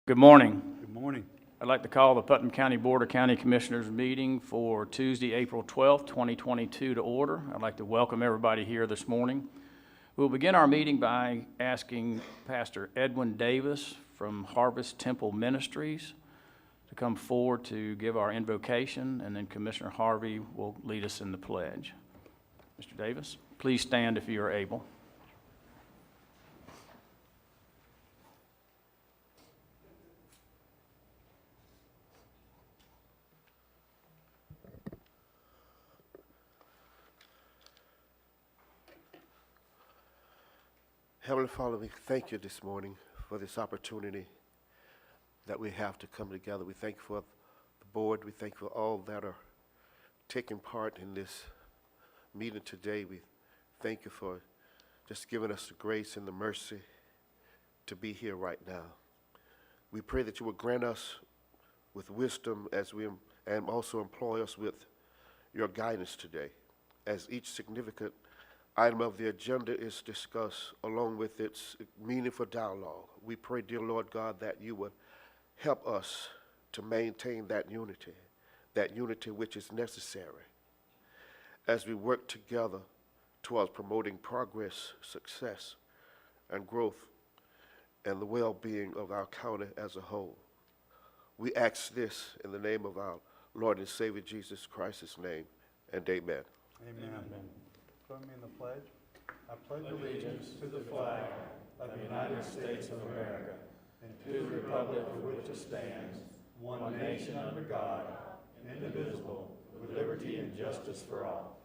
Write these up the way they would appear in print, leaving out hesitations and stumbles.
Good morning. Good morning. I'd like to call the Putnam County Board of County Commissioners meeting for Tuesday, April 12th, 2022 to order. I'd like to welcome everybody here this morning. We'll begin our meeting by asking Pastor Edwin Davis from Harvest Temple Ministries to come forward to give our invocation, and then Commissioner Harvey will lead us in the pledge. Mr. Davis, please stand if you are able. Heavenly Father, we thank you this morning for this opportunity that we have to come together. We thank you for the board. We thank you for all that are taking part in this meeting today. We thank you for just giving us the grace and the mercy to be here right now. We pray that you will grant us with wisdom and also employ us with your guidance today as each significant item of the agenda is discussed along with its meaningful dialogue. We pray, dear Lord God, that you would help us to maintain that unity which is necessary as we work together towards promoting progress, success, and growth and the well-being of our county as a whole. We ask this in the name of our Lord and Savior Jesus Christ's name, and amen. Amen. Join me in the pledge. I pledge allegiance to the flag of the United States of America and to the republic for which it stands, one nation under God, indivisible, with liberty and justice for all.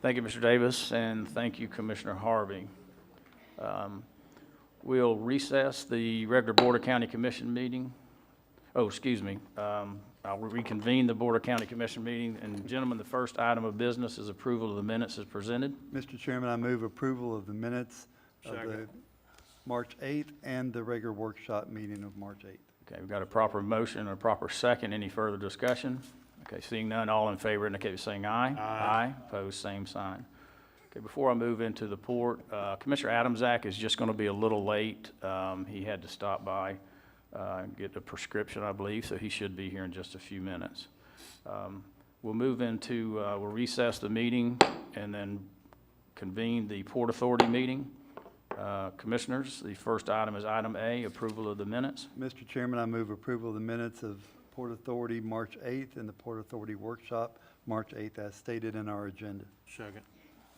Thank you, Mr. Davis, and thank you, Commissioner Harvey. We'll recess the regular Board of County Commission meeting. I'll reconvene the Board of County Commission meeting. And gentlemen, the first item of business is approval of the minutes as presented. Mr. Chairman, I move approval of the minutes of the March 8th and the regular workshop meeting of March 8th. Okay, we've got a proper motion and a proper second. Any further discussion? Okay, seeing none, all in favor indicate by saying aye. Aye. Opposed, same sign. Okay, before I move into the report, Commissioner Adamczak is just going to be a little late. He had to stop by. Get a prescription, I believe, so he should be here in just a few minutes. We'll recess the meeting and then convene the Port Authority meeting. Commissioners, the first item is item A, approval of the minutes. Mr. Chairman, I move approval of the minutes of Port Authority March 8th and the Port Authority workshop March 8th as stated in our agenda. Second.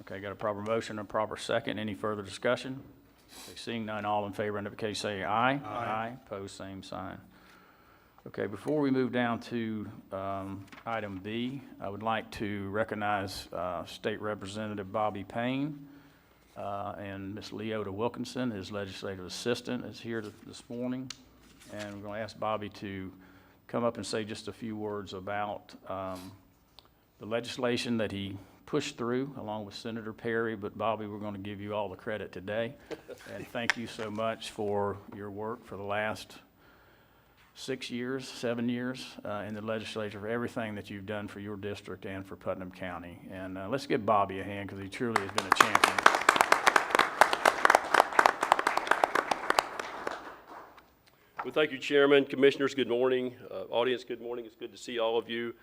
Okay, got a proper motion and a proper second. Any further discussion? Okay, seeing none, all in favor indicate say aye. Aye. Opposed, same sign. Okay, before we move down to item B, I would like to recognize State Representative Bobby Payne and Ms. Leota Wilkinson, his legislative assistant, is here this morning. And we're going to ask Bobby to come up and say just a few words about the legislation that he pushed through along with Senator Perry, but Bobby, we're going to give you all the credit today. And thank you so much for your work for the last 7 years in the legislature, for everything that you've done for your district and for Putnam County. And let's give Bobby a hand because he truly has been a champion. Well, thank you, Chairman, Commissioners, good morning. Audience, good morning. It's good to see all of you.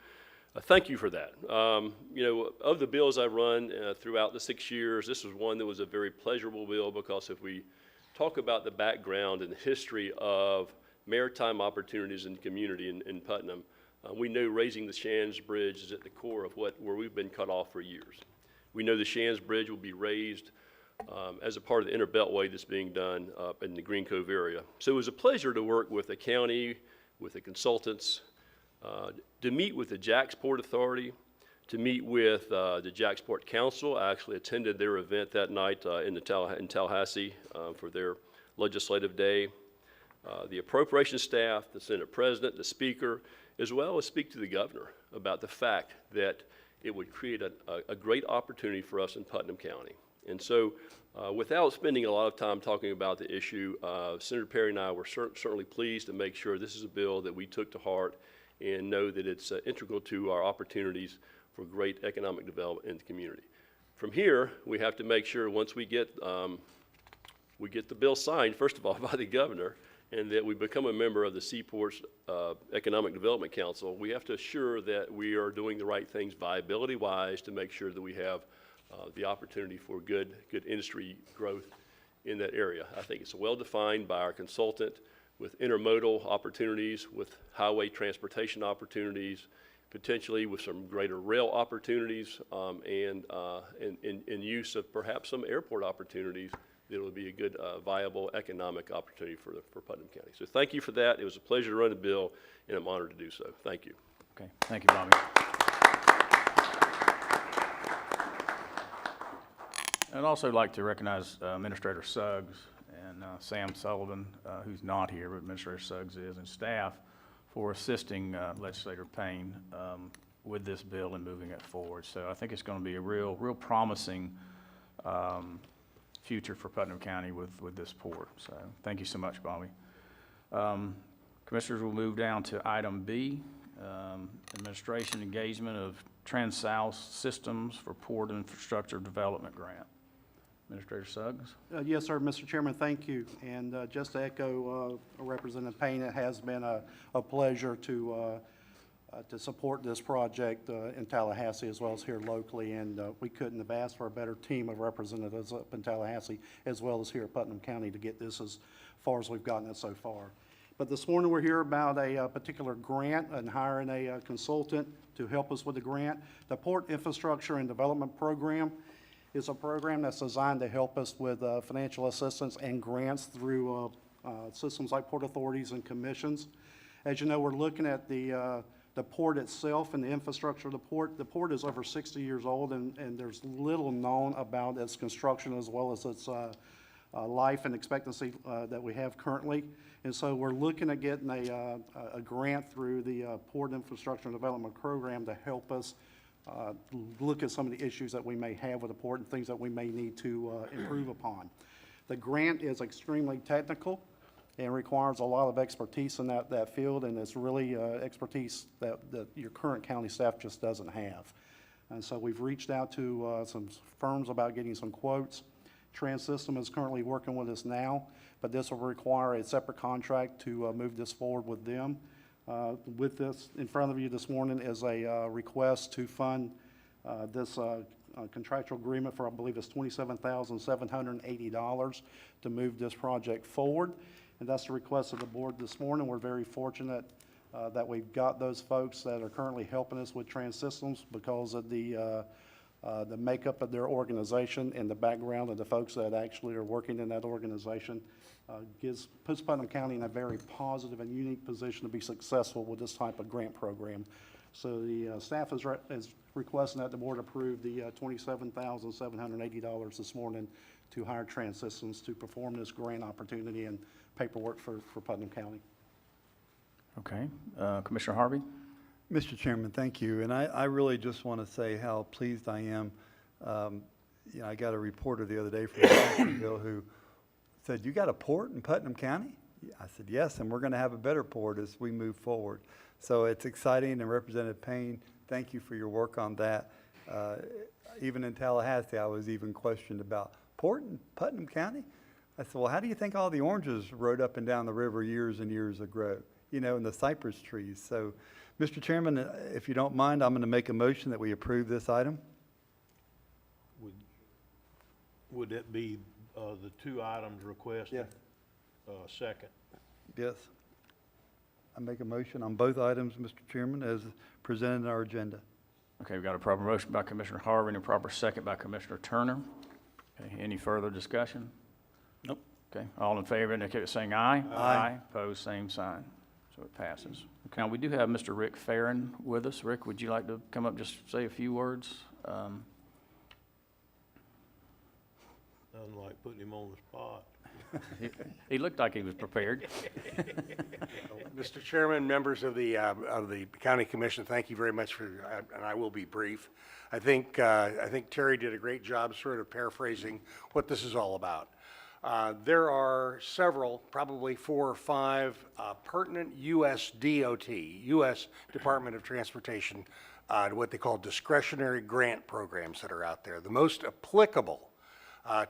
Thank you for that. Of the bills I've run throughout the 6 years, this was one that was a very pleasurable bill because if we talk about the background and the history of maritime opportunities in the community in Putnam, we know raising the Shands Bridge is at the core of where we've been cut off for years. We know the Shands Bridge will be raised as a part of the Interbeltway that's being done up in the Green Cove area. So it was a pleasure to work with the county, with the consultants, to meet with the Jacksport Authority, to meet with the Jacksport Council. I actually attended their event that night in Tallahassee for their legislative day. The appropriations staff, the Senate President, the Speaker, as well as speak to the Governor about the fact that it would create a great opportunity for us in Putnam County. And so without spending a lot of time talking about the issue, Senator Perry and I were certainly pleased to make sure this is a bill that we took to heart and know that it's integral to our opportunities for great economic development in the community. From here, we have to make sure once we get we get the bill signed, first of all, by the governor, and that we become a member of the Seaports Economic Development Council, we have to assure that we are doing the right things viability-wise to make sure that we have the opportunity for good industry growth in that area. I think it's well defined by our consultant with intermodal opportunities, with highway transportation opportunities, potentially with some greater rail opportunities, and use of perhaps some airport opportunities that will be a good, viable economic opportunity for Putnam County. So thank you for that. It was a pleasure to run the bill, and I'm honored to do so. Thank you. Okay, thank you, Bobby. I'd also like to recognize Administrator Suggs and Sam Sullivan, who's not here, but Administrator Suggs is, and staff for assisting Legislator Payne with this bill and moving it forward. So I think it's going to be a real promising future for Putnam County with this port. So thank you so much, Bobby. Commissioners, will move down to item B, administration engagement of Trans-South Systems for Port Infrastructure Development Grant. Administrator Suggs. Yes, sir, Mr. Chairman, thank you. And just to echo Representative Payne, it has been a pleasure to support this project in Tallahassee as well as here locally. And we couldn't have asked for a better team of representatives up in Tallahassee as well as here at Putnam County to get this as far as we've gotten it so far. But this morning we're here about a particular grant and hiring a consultant to help us with the grant. The Port Infrastructure and Development Program is a program that's designed to help us with financial assistance and grants through systems like port authorities and commissions. As you know, we're looking at the port itself and the infrastructure of the port. The port is over 60 years old, and there's little known about its construction as well as its life and expectancy that we have currently. And so we're looking at getting a grant through the Port Infrastructure and Development Program to help us look at some of the issues that we may have with the port and things that we may need to improve upon. The grant is extremely technical and requires a lot of expertise in that field, and it's really expertise that your current county staff just doesn't have. And so we've reached out to some firms about getting some quotes. Trans-System is currently working with us now, but this will require a separate contract to move this forward with them. With this in front of you this morning is a request to fund this contractual agreement for, I believe it's $27,780 to move this project forward. And that's the request of the board this morning. We're very fortunate that we've got those folks that are currently helping us with Trans-Systems because of the makeup of their organization and the background of the folks that actually are working in that organization. Puts Putnam County in a very positive and unique position to be successful with this type of grant program. So the staff is requesting that the board approve the $27,780 this morning to hire Trans-Systems to perform this grant opportunity and paperwork for Putnam County. Okay, Commissioner Harvey. Mr. Chairman, thank you. And I really just want to say how pleased I am. You know, I got a reporter the other day from Jacksonville who said, "You got a port in Putnam County?" I said, "Yes, and we're going to have a better port as we move forward." So it's exciting, and Representative Payne, thank you for your work on that. Even in Tallahassee, I was even questioned about port in Putnam County. I said, "Well, how do you think all the oranges rode up and down the river years and years ago, you know, and the cypress trees?" So, Mr. Chairman, if you don't mind, I'm going to make a motion that we approve this item. Would that be the two items requested? Yeah. Second. Yes. I make a motion on both items, Mr. Chairman, as presented in our agenda. Okay, we've got a proper motion by Commissioner Harvey and a proper second by Commissioner Turner. Okay, any further discussion? Nope. Okay, all in favor indicate by saying aye. Aye. Opposed, same sign. So it passes. Okay, now we do have Mr. Rick Farron with us. Rick, would you like to come up and just say a few words? Nothing like putting him on the spot. He looked like he was prepared. Mr. Chairman, members of the County Commission, thank you very much for, and I will be brief. I think Terry did a great job sort of paraphrasing what this is all about. There are several, probably 4 or 5 pertinent U.S. DOT, U.S. Department of Transportation, what they call discretionary grant programs that are out there. The most applicable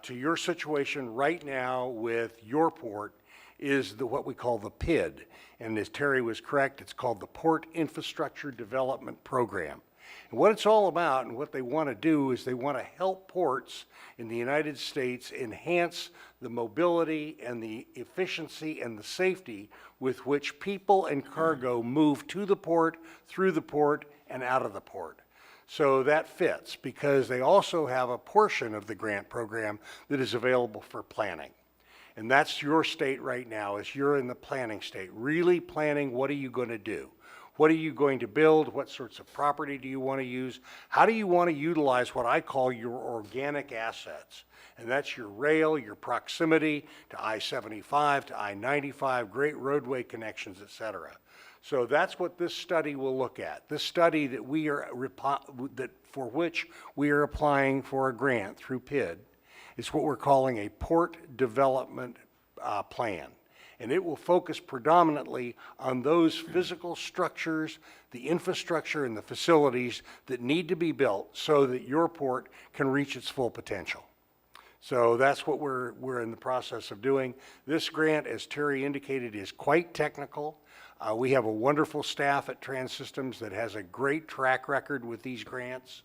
to your situation right now with your port is what we call the PID. And as Terry was correct, it's called the Port Infrastructure Development Program. And what it's all about and what they want to do is they want to help ports in the United States enhance the mobility and the efficiency and the safety with which people and cargo move to the port, through the port, and out of the port. So that fits because they also have a portion of the grant program that is available for planning. And that's your state right now, is you're in the planning state, really planning what are you going to do? What are you going to build? What sorts of property do you want to use? How do you want to utilize what I call your organic assets? And that's your rail, your proximity to I-75, to I-95, great roadway connections, et cetera. So that's what this study will look at. This study that for which we are applying for a grant through PID is what we're calling a port development plan. And it will focus predominantly on those physical structures, the infrastructure and the facilities that need to be built so that your port can reach its full potential. So that's what we're in the process of doing. This grant, as Terry indicated, is quite technical. We have a wonderful staff at Trans-Systems that has a great track record with these grants.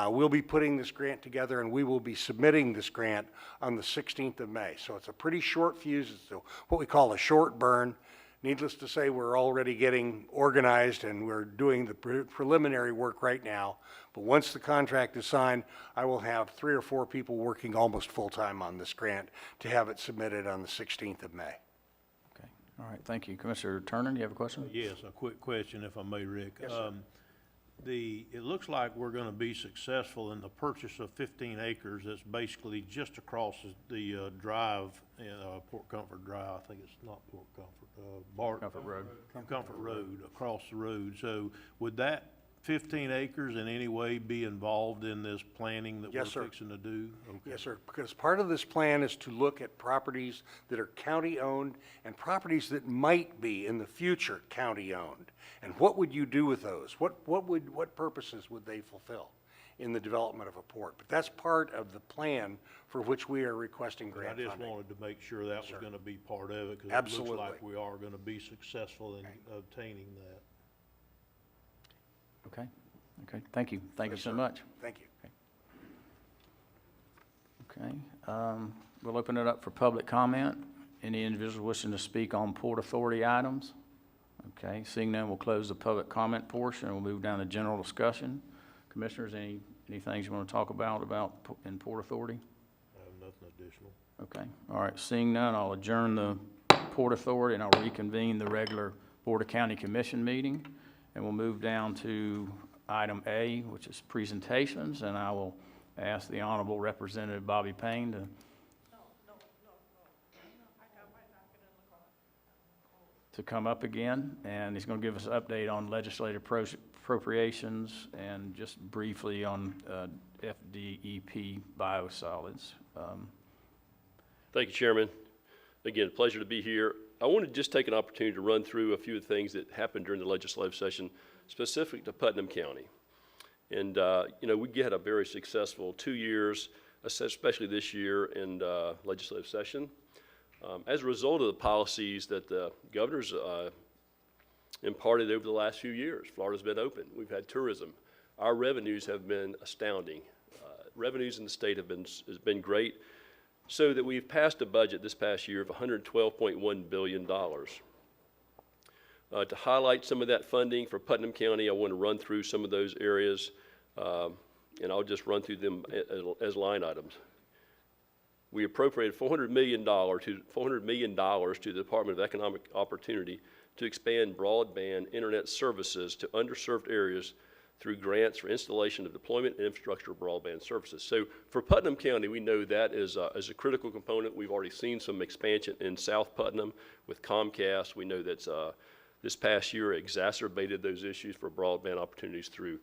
We'll be putting this grant together and we will be submitting this grant on the 16th of May. So it's a pretty short fuse. It's what we call a short burn. Needless to say, we're already getting organized and we're doing the preliminary work right now. But once the contract is signed, I will have 3 or 4 people working almost full-time on this grant to have it submitted on the 16th of May. Okay, all right, thank you. Commissioner Turner, do you have a question? Yes, a quick question if I may, Rick. Yes, sir. It looks like we're gonna be successful in the purchase of 15 acres that's basically just across the drive, Port Comfort Drive. I think it's not Port Comfort, Comfort Road. Comfort Road, across the road. So would that 15 acres in any way be involved in this planning that we're Yes, sir. fixing to do? Okay. Yes, sir, because part of this plan is to look at properties that are county-owned and properties that might be in the future county-owned. And what would you do with those? What purposes would they fulfill in the development of a port? But that's part of the plan for which we are requesting I grant just funding. wanted to make sure that was Sure. gonna be part of it, because it Absolutely. looks like we are gonna be successful in obtaining that. Okay, okay, thank you. Thank you Yes, so sir. much. Thank you. Okay, we'll open it up for public comment. Any individual wishing to speak on Port Authority items? Okay, seeing none, we'll close the public comment portion and we'll move down to general discussion. Commissioners, any things you want to talk about in Port Authority? I have nothing additional. Okay, all right, seeing none, I'll adjourn the Port Authority and I'll reconvene the regular Board of County Commission meeting. And we'll move down to item A, which is presentations, and I will ask the Honorable Representative Bobby Payne to come up again, and he's going to give us an update on legislative appropriations and just briefly on FDEP biosolids. Thank you, Chairman. Again, pleasure to be here. I want to just take an opportunity to run through a few of the things that happened during the legislative session specific to Putnam County. And, we had a very successful 2 years, especially this year in legislative session. As a result of the policies that the governor's imparted over the last few years, Florida's been open. We've had tourism. Our revenues have been astounding. Revenues in the state has been great. So that we've passed a budget this past year of $112.1 billion. To highlight some of that funding for Putnam County, I want to run through some of those areas, and I'll just run through them as line items. We appropriated $400 million to the Department of Economic Opportunity to expand broadband internet services to underserved areas through grants for installation of deployment and infrastructure of broadband services. So for Putnam County, we know that is a critical component. We've already seen some expansion in South Putnam with Comcast. We know that this past year exacerbated those issues for broadband opportunities through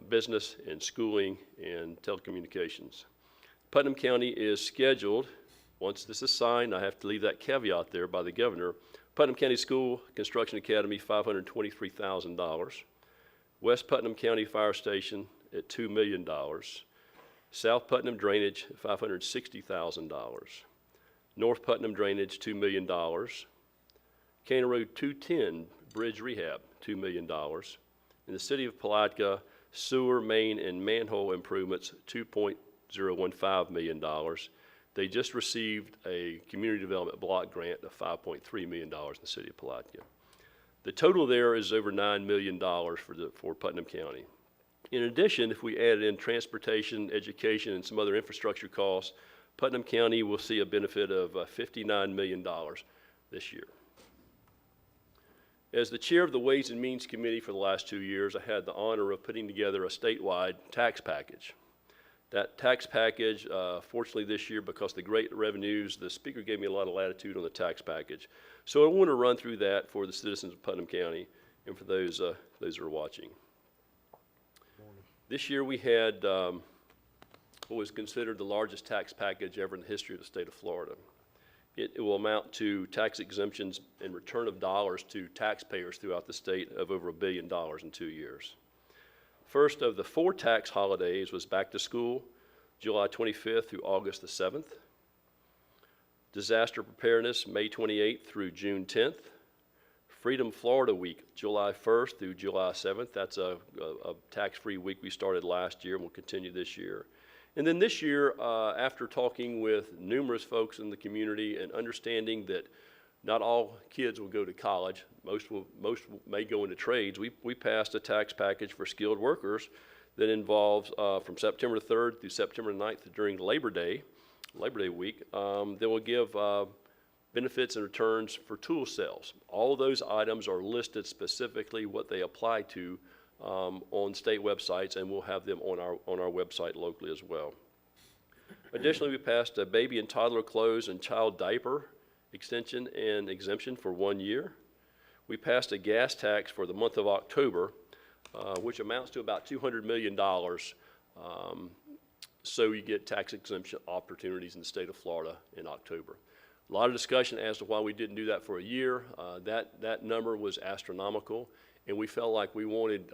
business and schooling and telecommunications. Putnam County is scheduled, once this is signed, I have to leave that caveat there by the governor, Putnam County School Construction Academy, $523,000. West Putnam County Fire Station at $2 million. South Putnam Drainage, $560,000. North Putnam Drainage, $2 million. Cannon Road 210 Bridge Rehab, $2 million. In the city of Palatka, sewer, main, and manhole improvements, $2.015 million. They just received a community development block grant of $5.3 million in the city of Palatka. The total there is over $9 million for Putnam County. In addition, if we added in transportation, education, and some other infrastructure costs, Putnam County will see a benefit of $59 million this year. As the chair of the Ways and Means Committee for the last 2 years, I had the honor of putting together a statewide tax package. That tax package, fortunately this year, because of the great revenues, the speaker gave me a lot of latitude on the tax package. So I want to run through that for the citizens of Putnam County and for those who are watching. This year we had what was considered the largest tax package ever in the history of the state of Florida. It will amount to tax exemptions and return of dollars to taxpayers throughout the state of over $1 billion in 2 years. First of the 4 tax holidays was back to school, July 25th through August the 7th. Disaster preparedness, May 28th through June 10th. Freedom Florida Week, July 1st through July 7th. That's a tax-free week we started last year and will continue this year. And then this year, after talking with numerous folks in the community and understanding that not all kids will go to college, most may go into trades, we passed a tax package for skilled workers that involves from September 3rd through September 9th during Labor Day week, that will give benefits and returns for tool sales. All of those items are listed specifically what they apply to on state websites, and we'll have them on our website locally as well. Additionally, we passed a baby and toddler clothes and child diaper extension and exemption for 1 year. We passed a gas tax for the month of October, which amounts to about $200 million. So you get tax exemption opportunities in the state of Florida in October. A lot of discussion as to why we didn't do that for a year. That number was astronomical, and we felt like we wanted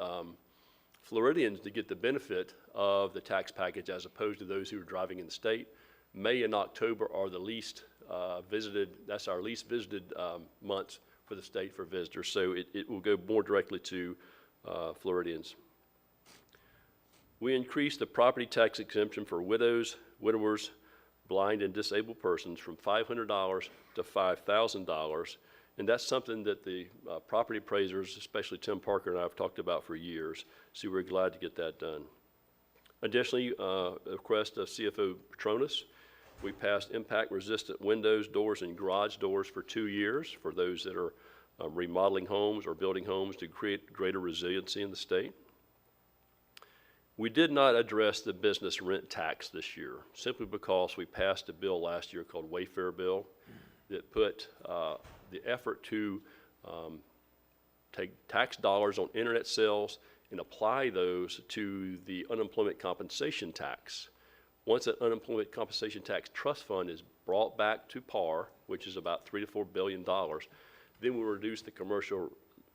Floridians to get the benefit of the tax package as opposed to those who are driving in the state. May and October are the least visited, that's our least visited months for the state for visitors, so it will go more directly to Floridians. We increased the property tax exemption for widows, widowers, blind and disabled persons from $500 to $5,000, and that's something that the property appraisers, especially Tim Parker and I, have talked about for years, so we're glad to get that done. Additionally, a request of CFO Petronas, we passed impact-resistant windows, doors, and garage doors for 2 years for those that are remodeling homes or building homes to create greater resiliency in the state. We did not address the business rent tax this year, simply because we passed a bill last year called Wayfair Bill that put the effort to take tax dollars on internet sales and apply those to the unemployment compensation tax. Once that unemployment compensation tax trust fund is brought back to par, which is about $3 to $4 billion, then we'll reduce the commercial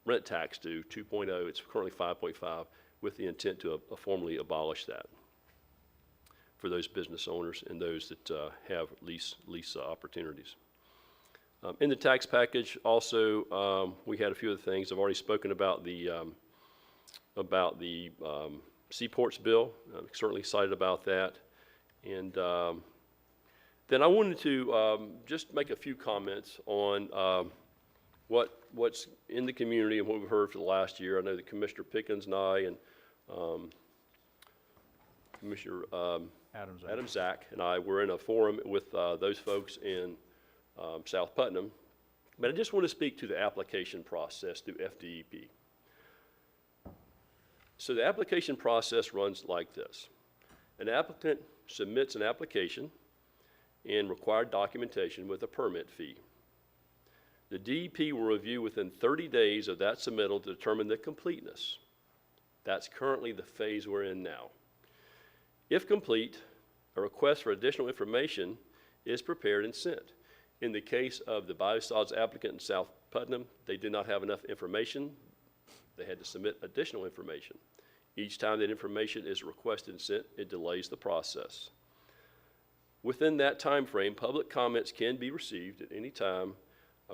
rent tax to 2.0. It's currently 5.5, with the intent to formally abolish that for those business owners and those that have lease opportunities. In the tax package, also, we had a few other things. I've already spoken about the Seaports bill. I'm certainly excited about that. And then I wanted to just make a few comments on what's in the community and what we've heard for the last year. I know that Commissioner Pickens and I and Commissioner Adam Zach and I were in a forum with those folks in South Putnam. But I just want to speak to the application process through FDEP. So the application process runs like this. An applicant submits an application and required documentation with a permit fee. The DEP will review within 30 days of that submittal to determine the completeness. That's currently the phase we're in now. If complete, a request for additional information is prepared and sent. In the case of the biosolids applicant in South Putnam, they did not have enough information. They had to submit additional information. Each time that information is requested and sent, it delays the process. Within that time frame, public comments can be received at any time,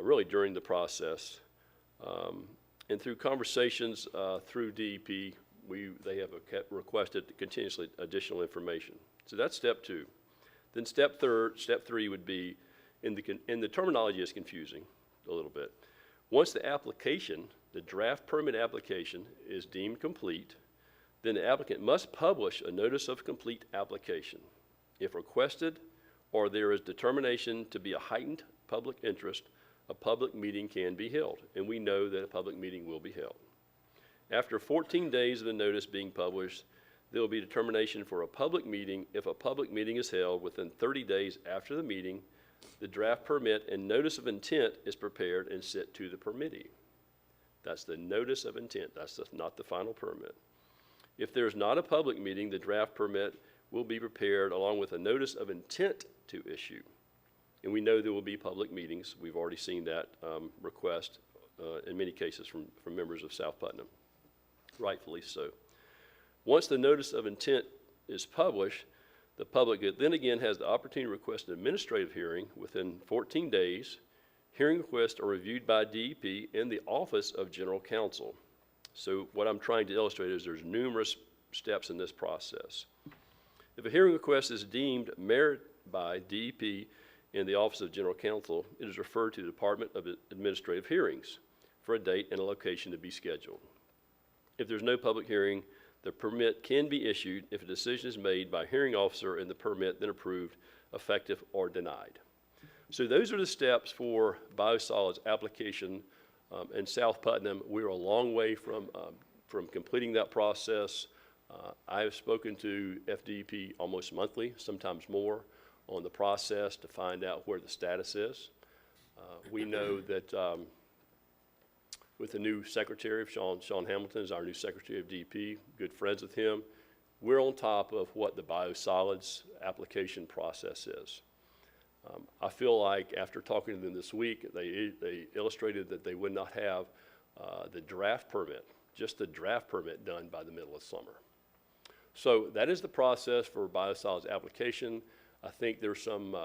really during the process. And through conversations through DEP, they have requested continuously additional information. So that's step 2. Then step 3 would be, and the terminology is confusing a little bit. Once the application, the draft permit application, is deemed complete, then the applicant must publish a notice of complete application. If requested or there is determination to be a heightened public interest, a public meeting can be held, and we know that a public meeting will be held. After 14 days of the notice being published, there will be determination for a public meeting. If a public meeting is held within 30 days after the meeting, the draft permit and notice of intent is prepared and sent to the permittee. That's the notice of intent. That's not the final permit. If there's not a public meeting, the draft permit will be prepared along with a notice of intent to issue. And we know there will be public meetings. We've already seen that request in many cases from members of South Putnam, rightfully so. Once the notice of intent is published, the public then again has the opportunity to request an administrative hearing within 14 days. Hearing requests are reviewed by DEP in the Office of General Counsel. So what I'm trying to illustrate is there's numerous steps in this process. If a hearing request is deemed merit by DEP in the Office of General Counsel, it is referred to the Department of Administrative Hearings for a date and a location to be scheduled. If there's no public hearing, the permit can be issued if a decision is made by a hearing officer and the permit then approved, effective, or denied. So those are the steps for biosolids application in South Putnam. We're a long way from completing that process. I have spoken to FDEP almost monthly, sometimes more, on the process to find out where the status is. We know that with the new secretary, Sean Hamilton is our new secretary of DEP, good friends with him. We're on top of what the biosolids application process is. I feel like after talking to them this week, they illustrated that they would not have the draft permit, just the draft permit done by the middle of summer. So that is the process for biosolids application. I think there's some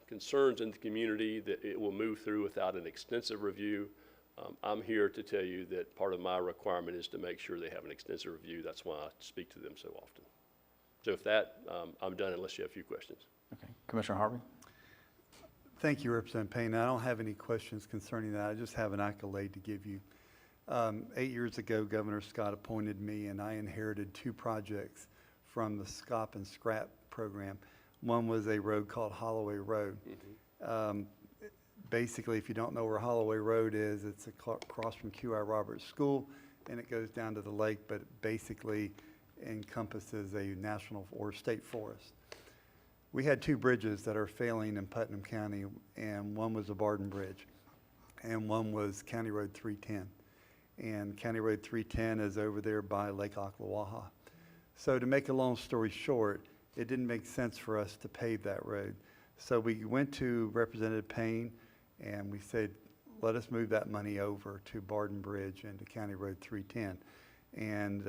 concerns in the community that it will move through without an extensive review. I'm here to tell you that part of my requirement is to make sure they have an extensive review. That's why I speak to them so often. So with that, I'm done unless you have a few questions. Okay. Commissioner Harvey? Thank you, Representative Payne. I don't have any questions concerning that. I just have an accolade to give you. 8 years ago, Governor Scott appointed me, and I inherited 2 projects from the SCOP and SCRAP program. One was a road called Holloway Road. Basically, if you don't know where Holloway Road is, it's across from QI Roberts School, and it goes down to the lake, but it basically encompasses a national or state forest. We had 2 bridges that are failing in Putnam County, and one was a Barden Bridge, and one was County Road 310. And County Road 310 is over there by Lake Ocklawaha. So to make a long story short, it didn't make sense for us to pave that road. So we went to Representative Payne, and we said, let us move that money over to Barden Bridge and to County Road 310. And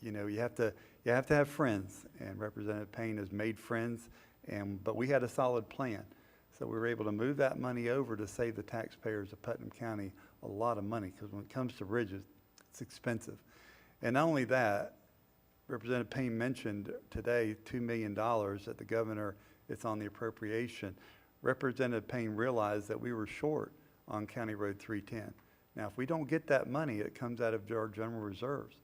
you know, you have to have friends, and Representative Payne has made friends, but we had a solid plan. So we were able to move that money over to save the taxpayers of Putnam County a lot of money, because when it comes to bridges, it's expensive. And not only that, Representative Payne mentioned today $2 million that the governor, it's on the appropriation. Representative Payne realized that we were short on County Road 310. Now, if we don't get that money, it comes out of our general reserves.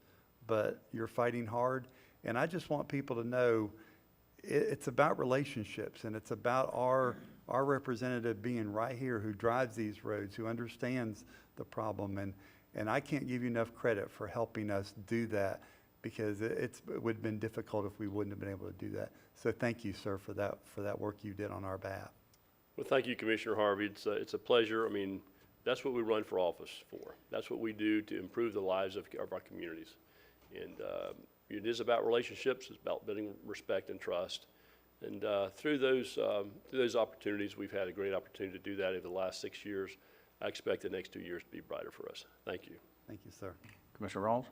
But you're fighting hard, and I just want people to know it's about relationships, and it's about our representative being right here who drives these roads, who understands the problem, and I can't give you enough credit for helping us do that, because it would have been difficult if we wouldn't have been able to do that. So thank you, sir, for that work you did on our behalf. Well, thank you, Commissioner Harvey. It's a pleasure. I mean, that's what we run for office for. That's what we do to improve the lives of our communities. And it is about relationships. It's about building respect and trust. And through those opportunities, we've had a great opportunity to do that over the last 6 years. I expect the next 2 years to be brighter for us. Thank you. Thank you, sir. Commissioner Rawls?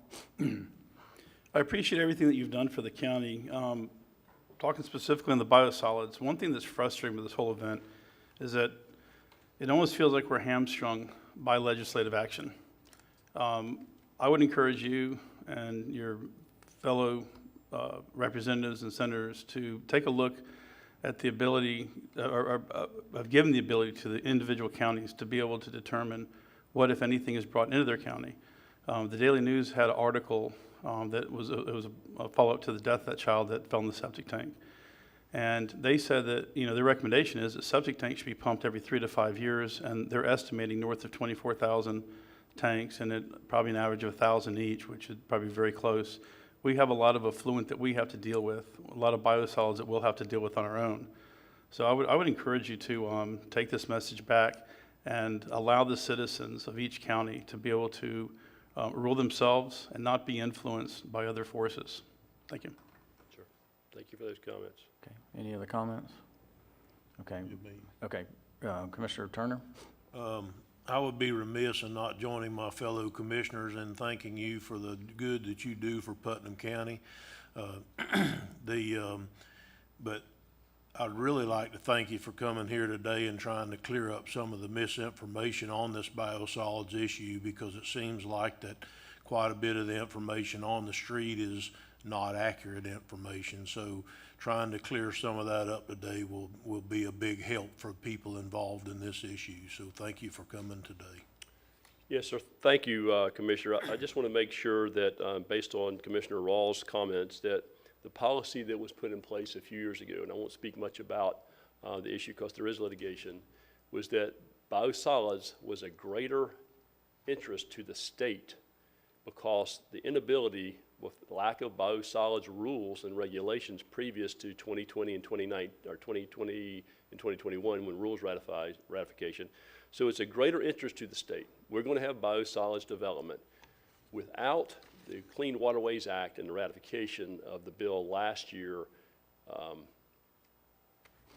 I appreciate everything that you've done for the county. Talking specifically on the biosolids, one thing that's frustrating with this whole event is that it almost feels like we're hamstrung by legislative action. I would encourage you and your fellow representatives and senators to take a look at the ability, of giving the ability to the individual counties to be able to determine what, if anything, is brought into their county. The Daily News had an article that was a follow-up to the death of that child that fell in the septic tank. And they said that, their recommendation is that septic tanks should be pumped every 3 to 5 years, and they're estimating north of 24,000 tanks, and at probably an average of 1,000 each, which is probably very close. We have a lot of effluent that we have to deal with, a lot of biosolids that we'll have to deal with on our own. So I would encourage you to take this message back and allow the citizens of each county to be able to rule themselves and not be influenced by other forces. Thank you. Sure. Thank you for those comments. Okay, any other comments? Okay, okay, Commissioner Turner? I would be remiss in not joining my fellow commissioners in thanking you for the good that you do for Putnam County. But I'd really like to thank you for coming here today and trying to clear up some of the misinformation on this biosolids issue, because it seems like that quite a bit of the information on the street is not accurate information. So trying to clear some of that up today will be a big help for people involved in this issue. So thank you for coming today. Yes, sir. Thank you, Commissioner. I just want to make sure that, based on Commissioner Rawls' comments, that the policy that was put in place a few years ago, and I won't speak much about the issue because there is litigation, was that biosolids was a greater interest to the state because the inability, with lack of biosolids rules and regulations previous to 2020 and 2020 and 2021 when rules ratification. So it's a greater interest to the state. We're going to have biosolids development. Without the Clean Waterways Act and the ratification of the bill last year,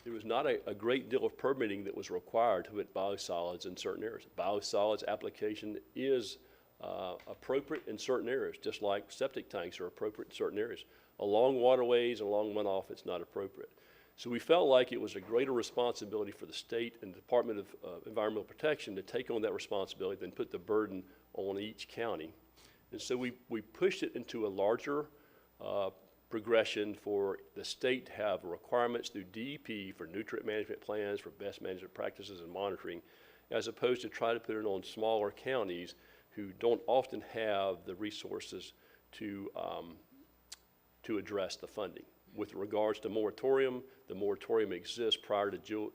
there was not a great deal of permitting that was required to put biosolids in certain areas. Biosolids application is appropriate in certain areas, just like septic tanks are appropriate in certain areas. Along waterways and along runoff, it's not appropriate. So we felt like it was a greater responsibility for the state and the Department of Environmental Protection to take on that responsibility than put the burden on each county. And so we pushed it into a larger progression for the state to have requirements through DEP for nutrient management plans, for best management practices and monitoring, as opposed to try to put it on smaller counties who don't often have the resources to address the funding. With regards to moratorium, the moratorium exists prior to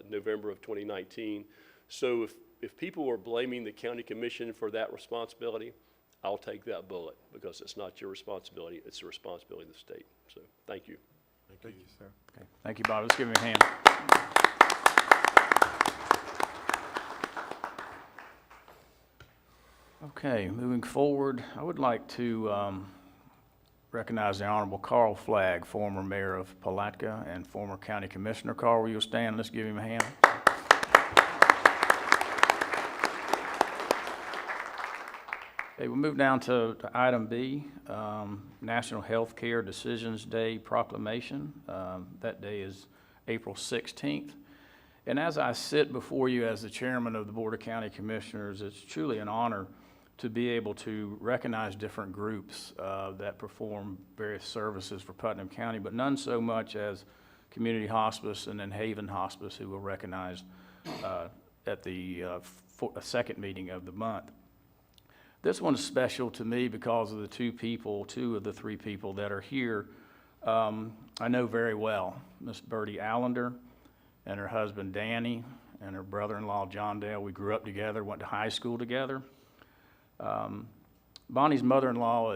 November of 2019. So if people are blaming the county commission for that responsibility, I'll take that bullet because it's not your responsibility, it's the responsibility of the state. So thank you. Thank you, sir. Okay, thank you, Bob. Let's give him a hand. Okay, moving forward, I would like to recognize the Honorable Carl Flagg, former mayor of Palatka and former county commissioner. Carl, will you stand? Let's give him a hand. Okay, we'll move down to item B, National Healthcare Decisions Day Proclamation. That day is April 16th. And as I sit before you as the chairman of the Board of County Commissioners, it's truly an honor to be able to recognize different groups that perform various services for Putnam County, but none so much as Community Hospice and then Haven Hospice, who were recognized at the second meeting of the month. This one's special to me because of the two of the three people that are here I know very well. Miss Bertie Allender and her husband Danny and her brother-in-law John Dale. We grew up together, went to high school together. Bertie's mother-in-law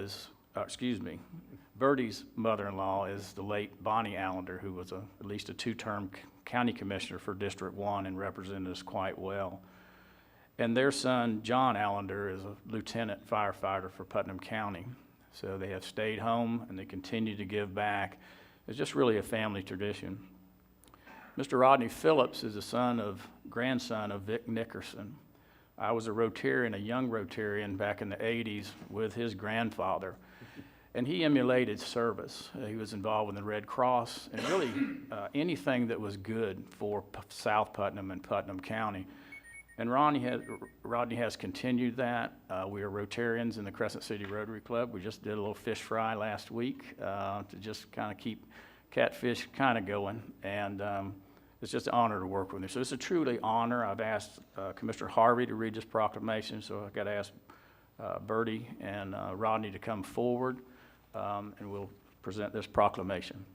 is the late Bonnie Allender, who was at least a two-term county commissioner for District 1 and represented us quite well. And their son, John Allender, is a lieutenant firefighter for Putnam County. So they have stayed home and they continue to give back. It's just really a family tradition. Mr. Rodney Phillips is the grandson of Vic Nickerson. I was a young Rotarian back in the 80s with his grandfather. And he emulated service. He was involved with the Red Cross and really anything that was good for South Putnam and Putnam County. And Rodney has continued that. We are Rotarians in the Crescent City Rotary Club. We just did a little fish fry last week to just kind of keep catfish kind of going. And it's just an honor to work with him. So it's a truly honor. I've asked Commissioner Harvey to read this proclamation, so I've got to ask Bertie and Rodney to come forward, and we'll present this proclamation.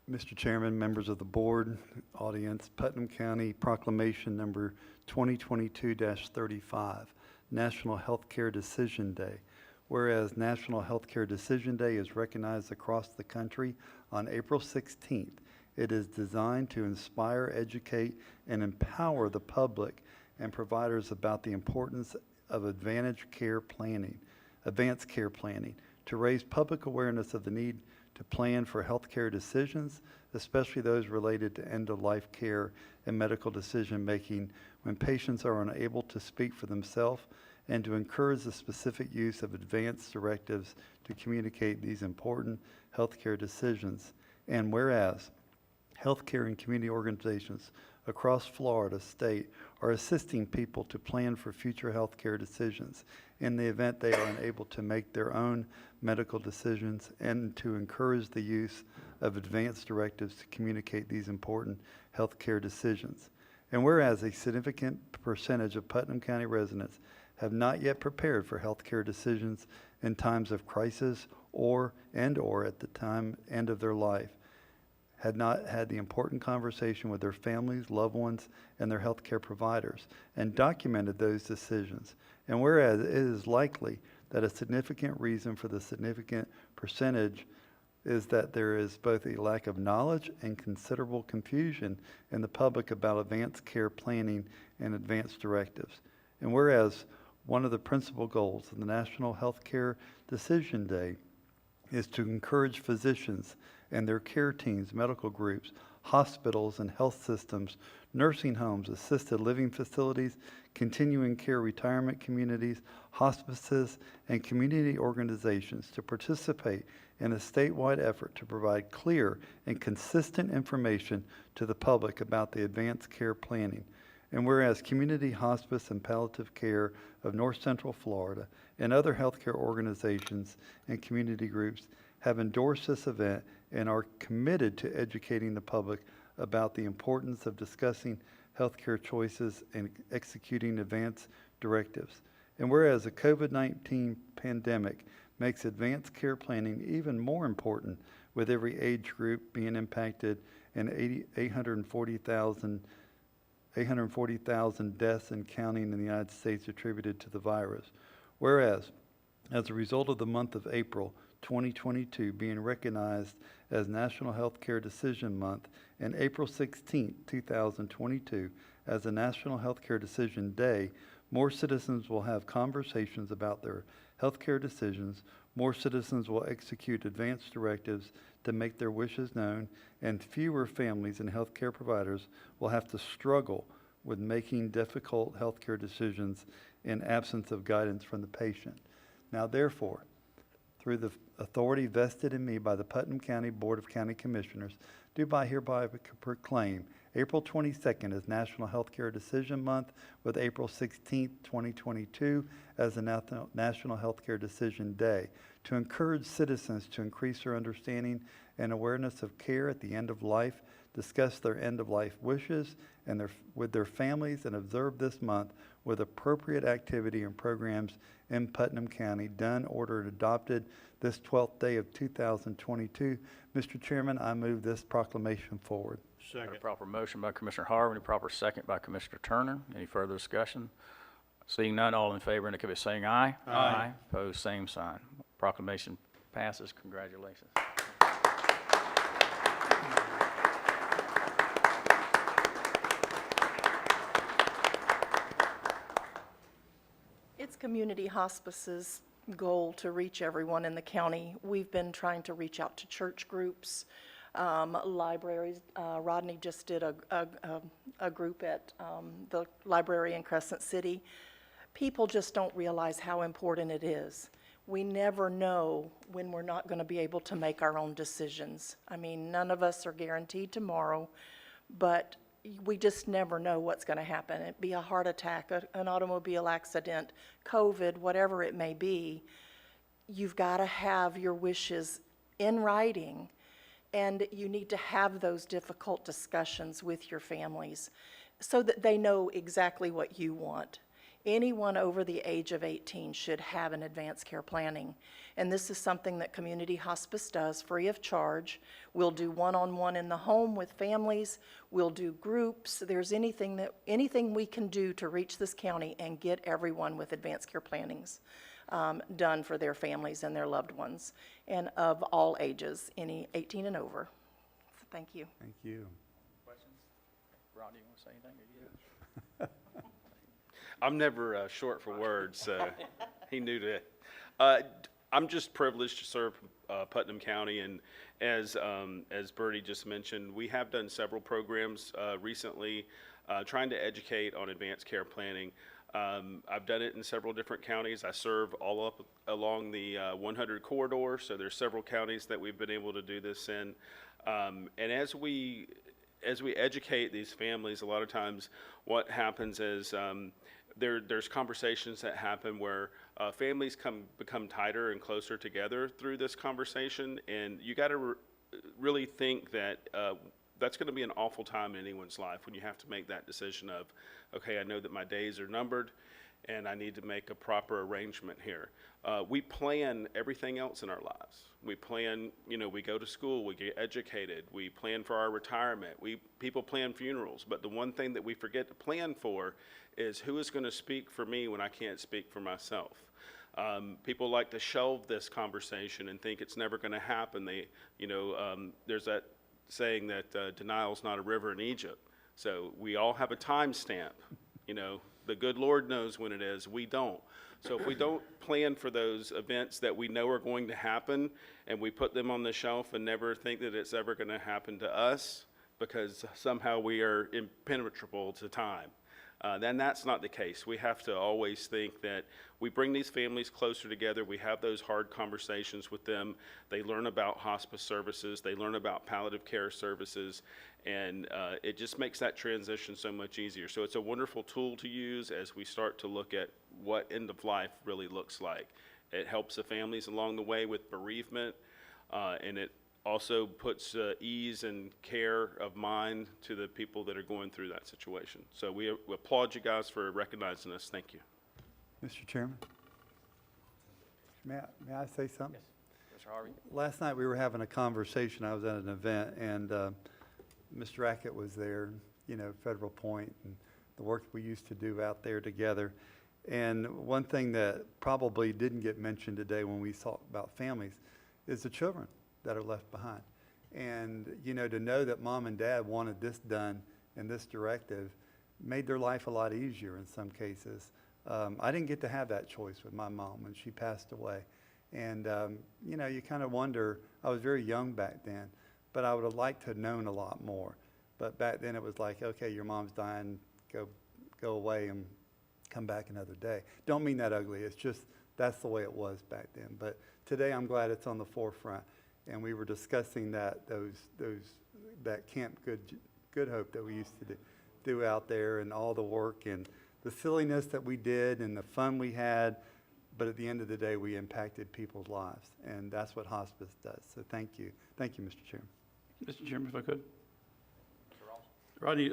Mr. Chairman, members of the board, audience, Putnam County Proclamation Number 2022-35, National Healthcare Decision Day. Whereas National Healthcare Decision Day is recognized across the country on April 16th, it is designed to inspire, educate, and empower the public and providers about the importance of advanced care planning, to raise public awareness of the need to plan for healthcare decisions, especially those related to end-of-life care and medical decision-making when patients are unable to speak for themselves, and to encourage the specific use of advance directives to communicate these important healthcare decisions. And whereas healthcare and community organizations across Florida state are assisting people to plan for future healthcare decisions in the event they are unable to make their own medical decisions, and to encourage the use of advance directives to communicate these important healthcare decisions. And whereas a significant percentage of Putnam County residents have not yet prepared for healthcare decisions in times of crisis or at the end of their life, had not had the important conversation with their families, loved ones, and their healthcare providers, and documented those decisions. And whereas it is likely that a significant reason for the significant percentage is that there is both a lack of knowledge and considerable confusion in the public about advanced care planning and advanced directives. And whereas one of the principal goals of the National Healthcare Decision Day is to encourage physicians and their care teams, medical groups, hospitals and health systems, nursing homes, assisted living facilities, continuing care retirement communities, hospices, and community organizations to participate in a statewide effort to provide clear and consistent information to the public about the advanced care planning. And whereas Community Hospice and Palliative Care of North Central Florida and other healthcare organizations and community groups have endorsed this event and are committed to educating the public about the importance of discussing healthcare choices and executing advance directives. And whereas the COVID-19 pandemic makes advanced care planning even more important, with every age group being impacted and 840,000 deaths and counting in the United States attributed to the virus. Whereas, as a result of the month of April 2022 being recognized as National Healthcare Decision Month, and April 16, 2022 as a National Healthcare Decision Day, more citizens will have conversations about their healthcare decisions, more citizens will execute advance directives to make their wishes known, and fewer families and healthcare providers will have to struggle with making difficult healthcare decisions in absence of guidance from the patient. Now, therefore, through the authority vested in me by the Putnam County Board of County Commissioners, do hereby proclaim April 22nd as National Healthcare Decision Month, with April 16th, 2022 as the National Healthcare Decision Day, to encourage citizens to increase their understanding and awareness of care at the end of life, discuss their end-of-life wishes with their families, and observe this month with appropriate activity and programs in Putnam County, done, ordered, adopted this 12th day of 2022. Mr. Chairman, I move this proclamation forward. Second. A proper motion by Commissioner Harvey, a proper second by Commissioner Turner. Any further discussion? Seeing none, all in favor indicate by saying aye. Aye. Opposed, same sign. Proclamation passes. Congratulations. It's Community Hospice's goal to reach everyone in the county. We've been trying to reach out to church groups, Libraries, Rodney just did a group at the library in Crescent City. People just don't realize how important it is. We never know when we're not going to be able to make our own decisions. I mean, none of us are guaranteed tomorrow, but we just never know what's going to happen. It'd be a heart attack, an automobile accident, COVID, whatever it may be. You've got to have your wishes in writing, and you need to have those difficult discussions with your families so that they know exactly what you want. Anyone over the age of 18 should have an advanced care planning. And this is something that Community Hospice does free of charge. We'll do one-on-one in the home with families. We'll do groups. There's anything we can do to reach this county and get everyone with advanced care plannings done for their families and their loved ones, and of all ages, any 18 and over. So thank you. Thank you. Questions? Rodney, you want to say anything? I'm never short for words, so he knew that. I'm just privileged to serve Putnam County, and as Bertie just mentioned, we have done several programs recently trying to educate on advanced care planning. I've done it in several different counties. I serve all up along the 100 corridor, so there's several counties that we've been able to do this in. And as we educate these families, a lot of times what happens is there's conversations that happen where families become tighter and closer together through this conversation, and you got to really think that that's going to be an awful time in anyone's life when you have to make that decision of, okay, I know that my days are numbered and I need to make a proper arrangement here. We plan everything else in our lives. We plan, we go to school, we get educated, we plan for our retirement, people plan funerals, but the one thing that we forget to plan for is who is going to speak for me when I can't speak for myself. People like to shelve this conversation and think it's never going to happen. There's that saying that denial's not a river in Egypt. So we all have a time stamp. The good Lord knows when it is, we don't. So if we don't plan for those events that we know are going to happen, and we put them on the shelf and never think that it's ever going to happen to us because somehow we are impenetrable to time, then that's not the case. We have to always think that we bring these families closer together. We have those hard conversations with them. They learn about hospice services. They learn about palliative care services. And it just makes that transition so much easier. So it's a wonderful tool to use as we start to look at what end of life really looks like. It helps the families along the way with bereavement, and it also puts ease and care of mind to the people that are going through that situation. So we applaud you guys for recognizing us. Thank you. Mr. Chairman? May I say something? Yes. Mr. Harvey? Last night we were having a conversation. I was at an event, and Mr. Rackett was there, Federal Point, and the work we used to do out there together. And one thing that probably didn't get mentioned today when we talk about families is the children that are left behind. And, to know that mom and dad wanted this done and this directive made their life a lot easier in some cases. I didn't get to have that choice with my mom when she passed away. And, you kind of wonder, I was very young back then, but I would have liked to have known a lot more. But back then it was like, okay, your mom's dying, go away and come back another day. Don't mean that ugly, it's just that's the way it was back then. But today I'm glad it's on the forefront. And we were discussing that Camp Good Hope that we used to do out there, and all the work and the silliness that we did and the fun we had. But at the end of the day, we impacted people's lives, and that's what hospice does. So thank you. Thank you, Mr. Chairman. Mr. Chairman, if I could. Rodney,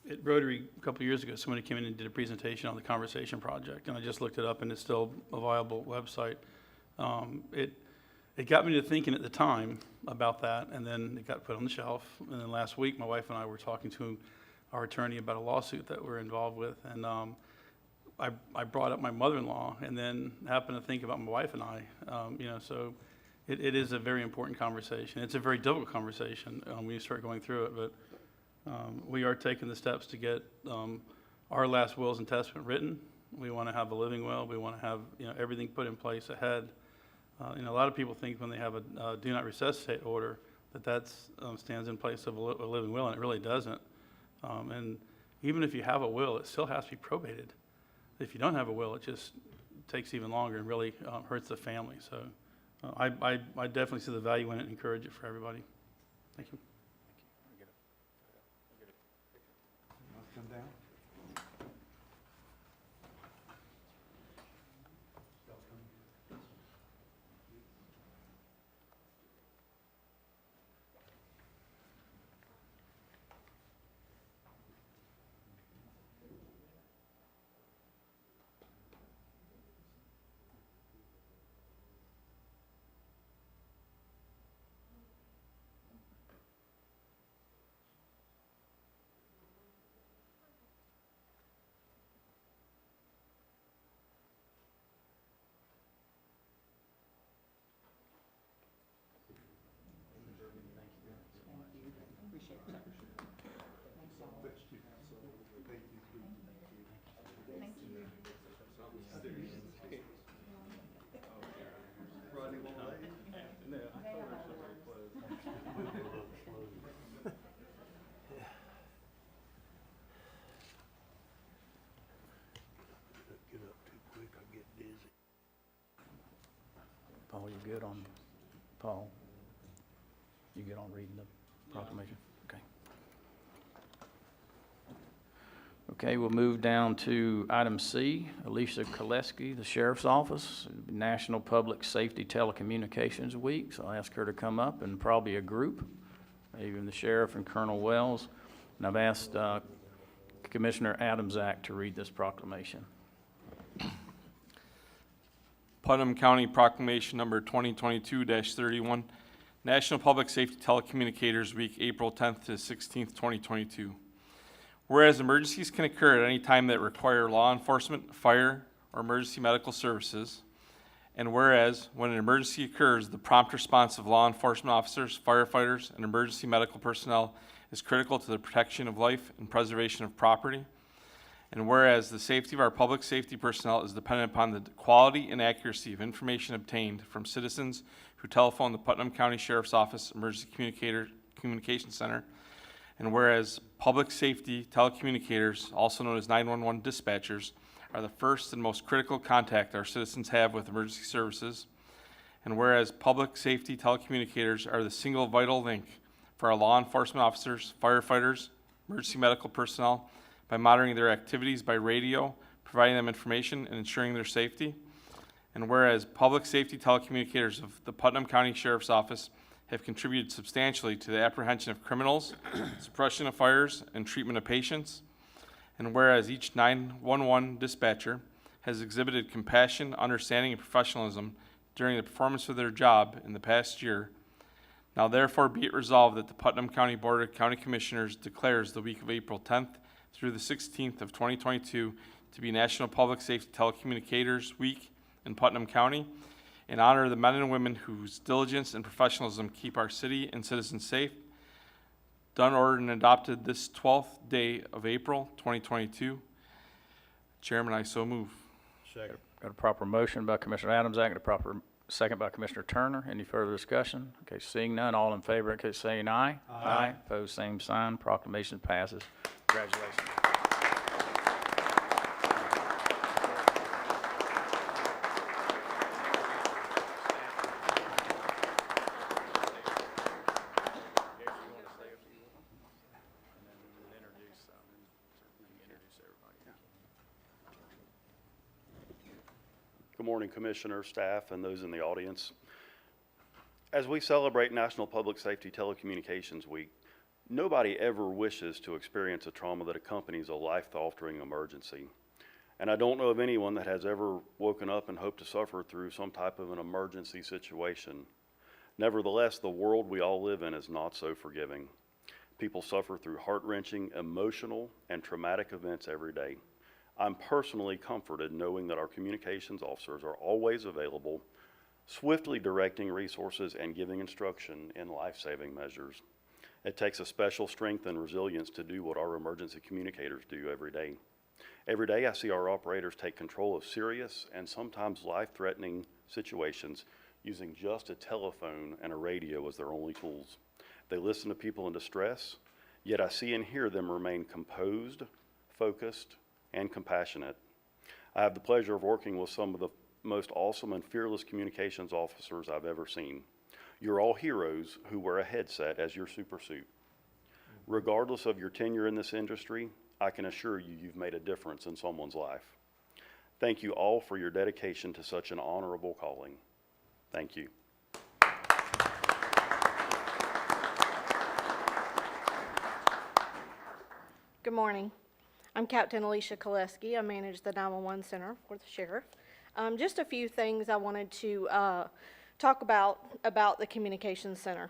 at Rotary a couple of years ago, somebody came in and did a presentation on the Conversation Project, and I just looked it up, and it's still a viable website. It got me to thinking at the time about that, and then it got put on the shelf. And then last week, my wife and I were talking to our attorney about a lawsuit that we're involved with, and I brought up my mother-in-law, and then happened to think about my wife and I. So it is a very important conversation. It's a very difficult conversation when you start going through it, but we are taking the steps to get our last wills and testament written. We want to have a living will. We want to have everything put in place ahead. A lot of people think when they have a do not resuscitate order, that's stands in place of a living will, and it really doesn't. And even if you have a will, it still has to be probated. If you don't have a will, it just takes even longer and really hurts the family. So I definitely see the value in it and encourage it for everybody. Thank you. Come down. Get up too quick, I get dizzy. Paul, you good on, Paul? You good on reading the proclamation? Okay. Okay, we'll move down to item C, Alicia Koleski, the Sheriff's Office, National Public Safety Telecommunications Week. So I'll ask her to come up and probably a group, maybe even the Sheriff and Colonel Wells. And I've asked Commissioner Adamczak to read this proclamation. Putnam County Proclamation Number 2022-31, National Public Safety Telecommunicators Week, April 10th to 16th, 2022. Whereas emergencies can occur at any time that require law enforcement, fire, or emergency medical services, and whereas when an emergency occurs, the prompt response of law enforcement officers, firefighters, and emergency medical personnel is critical to the protection of life and preservation of property. And whereas the safety of our public safety personnel is dependent upon the quality and accuracy of information obtained from citizens who telephone the Putnam County Sheriff's Office Emergency Communications Center. And whereas public safety telecommunicators, also known as 911 dispatchers, are the first and most critical contact our citizens have with emergency services. And whereas public safety telecommunicators are the single vital link for our law enforcement officers, firefighters, emergency medical personnel, by monitoring their activities by radio, providing them information, and ensuring their safety. And whereas public safety telecommunicators of the Putnam County Sheriff's Office have contributed substantially to the apprehension of criminals, suppression of fires, and treatment of patients. And whereas each 911 dispatcher has exhibited compassion, understanding, and professionalism during the performance of their job in the past year, now therefore be it resolved that the Putnam County Board of County Commissioners declares the week of April 10th through the 16th of 2022 to be National Public Safety Telecommunicators Week in Putnam County, in honor of the men and women whose diligence and professionalism keep our city and citizens safe. Done, ordered, and adopted this 12th day of April 2022. Chairman, I so move. Second. Got a proper motion by Commissioner Adamczak and a proper second by Commissioner Turner. Any further discussion? Okay, seeing none, all in favor, okay, saying aye. Aye. Opposed, same sign. Proclamation passes. Congratulations. Good morning, Commissioner, staff, and those in the audience. As we celebrate National Public Safety Telecommunications Week, nobody ever wishes to experience a trauma that accompanies a life-altering emergency. And I don't know of anyone that has ever woken up and hoped to suffer through some type of an emergency situation. Nevertheless, the world we all live in is not so forgiving. People suffer through heart-wrenching, emotional, and traumatic events every day. I'm personally comforted knowing that our communications officers are always available, swiftly directing resources and giving instruction in life-saving measures. It takes a special strength and resilience to do what our emergency communicators do every day. Every day I see our operators take control of serious and sometimes life-threatening situations using just a telephone and a radio as their only tools. They listen to people in distress, yet I see and hear them remain composed, focused, and compassionate. I have the pleasure of working with some of the most awesome and fearless communications officers I've ever seen. You're all heroes who wear a headset as your supersuit. Regardless of your tenure in this industry, I can assure you you've made a difference in someone's life. Thank you all for your dedication to such an honorable calling. Thank you. Good morning. I'm Captain Alicia Koleski. I manage the 911 Center for the Sheriff. Just a few things I wanted to talk about the Communications Center.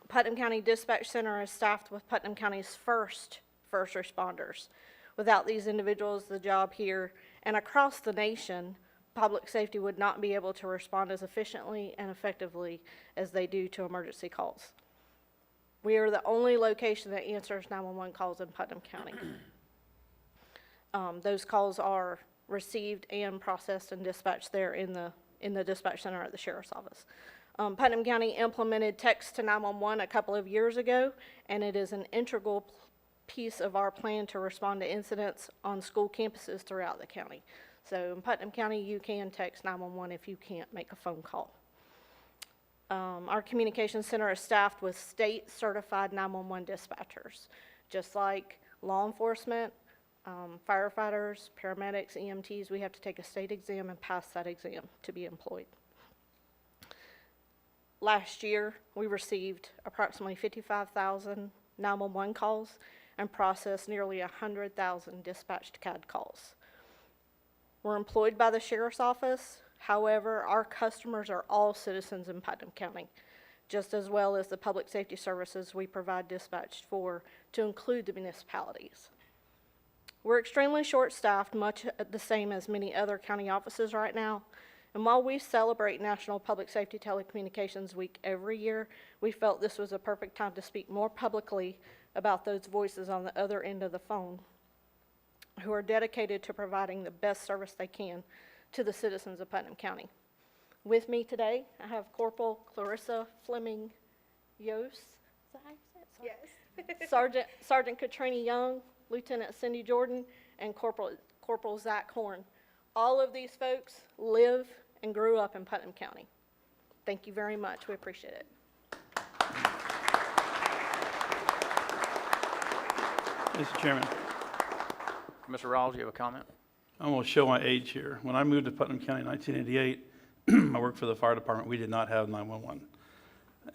Putnam County Dispatch Center is staffed with Putnam County's first responders. Without these individuals, the job here and across the nation, public safety would not be able to respond as efficiently and effectively as they do to emergency calls. We are the only location that answers 911 calls in Putnam County. Those calls are received and processed and dispatched there in the dispatch center at the Sheriff's Office. Putnam County implemented text to 911 a couple of years ago, and it is an integral piece of our plan to respond to incidents on school campuses throughout the county. So in Putnam County, you can text 911 if you can't make a phone call. Our communications center is staffed with state-certified 911 dispatchers, just like law enforcement, firefighters, paramedics, EMTs. We have to take a state exam and pass that exam to be employed. Last year, we received approximately 55,000 911 calls and processed nearly 100,000 dispatched CAD calls. We're employed by the Sheriff's Office. However, our customers are all citizens in Putnam County, just as well as the public safety services we provide dispatched for, to include the municipalities. We're extremely short-staffed, much the same as many other county offices right now. And while we celebrate National Public Safety Telecommunications Week every year, we felt this was a perfect time to speak more publicly about those voices on the other end of the phone who are dedicated to providing the best service they can to the citizens of Putnam County. With me today, I have Corporal Clarissa Fleming Yost. Is that how you say it? Sorry. Yes. Sergeant Katrina Young, Lieutenant Cindy Jordan, and Corporal Zach Horn. All of these folks live and grew up in Putnam County. Thank you very much. We appreciate it. Mr. Chairman, Mr. Rawls, you have a comment? I'm going to show my age here. When I moved to Putnam County in 1988, I worked for the fire department. We did not have 911.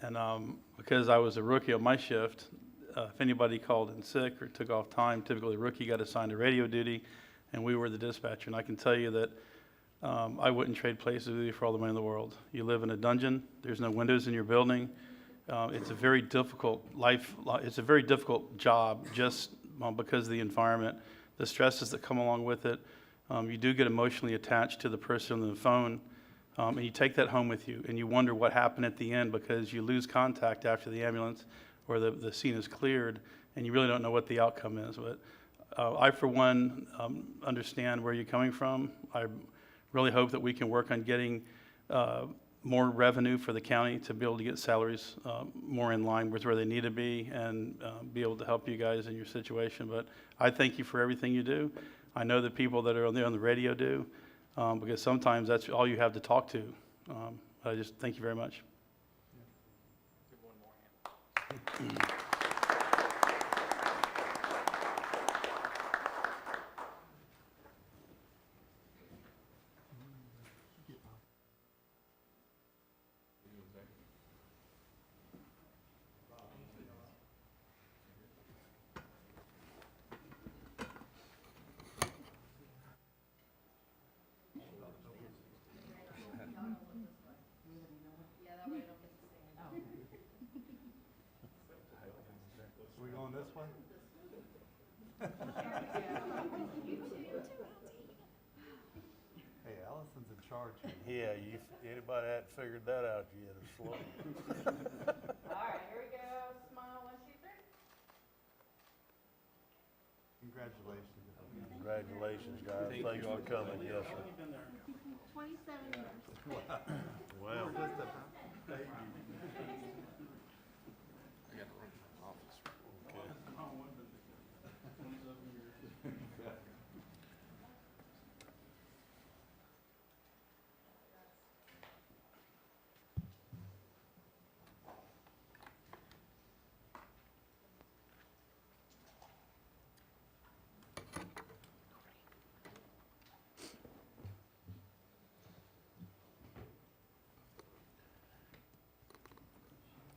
And because I was a rookie on my shift, if anybody called in sick or took off time, typically the rookie got assigned to radio duty, and we were the dispatcher. And I can tell you that I wouldn't trade places with you for all the money in the world. You live in a dungeon. There's no windows in your building. It's a very difficult it's a very difficult job just because of the environment, the stresses that come along with it. You do get emotionally attached to the person on the phone, and you take that home with you, and you wonder what happened at the end because you lose contact after the ambulance or the scene is cleared, and you really don't know what the outcome is. But I, for one, understand where you're coming from. I really hope that we can work on getting more revenue for the county to be able to get salaries more in line with where they need to be and be able to help you guys in your situation. But I thank you for everything you do. I know the people that are on the radio do, because sometimes that's all you have to talk to. I just thank you very much. Are we going this way? Hey, Allison's in charge here. Yeah, anybody hadn't figured that out yet, or slow. All right, here we go. Smile, 1, 2, 3. Congratulations. Congratulations, guys. Thanks for coming. Yes, sir. 27 years. Wow.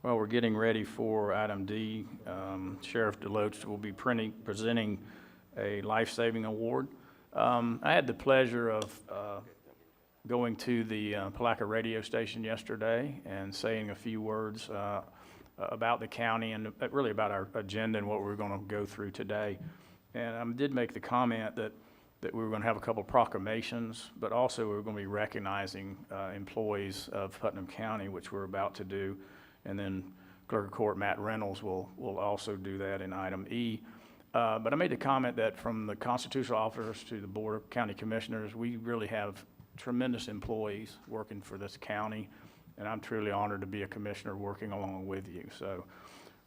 Well, we're getting ready for item D. Sheriff Deloach will be presenting a life-saving award. I had the pleasure of going to the Palaca radio station yesterday and saying a few words about the county and really about our agenda and what we're going to go through today. And I did make the comment that we were going to have a couple proclamations, but also we were going to be recognizing employees of Putnam County, which we're about to do. And then Clerk of Court Matt Reynolds will also do that in item E. But I made the comment that from the constitutional officers to the Board of County Commissioners, we really have tremendous employees working for this county, and I'm truly honored to be a commissioner working along with you. So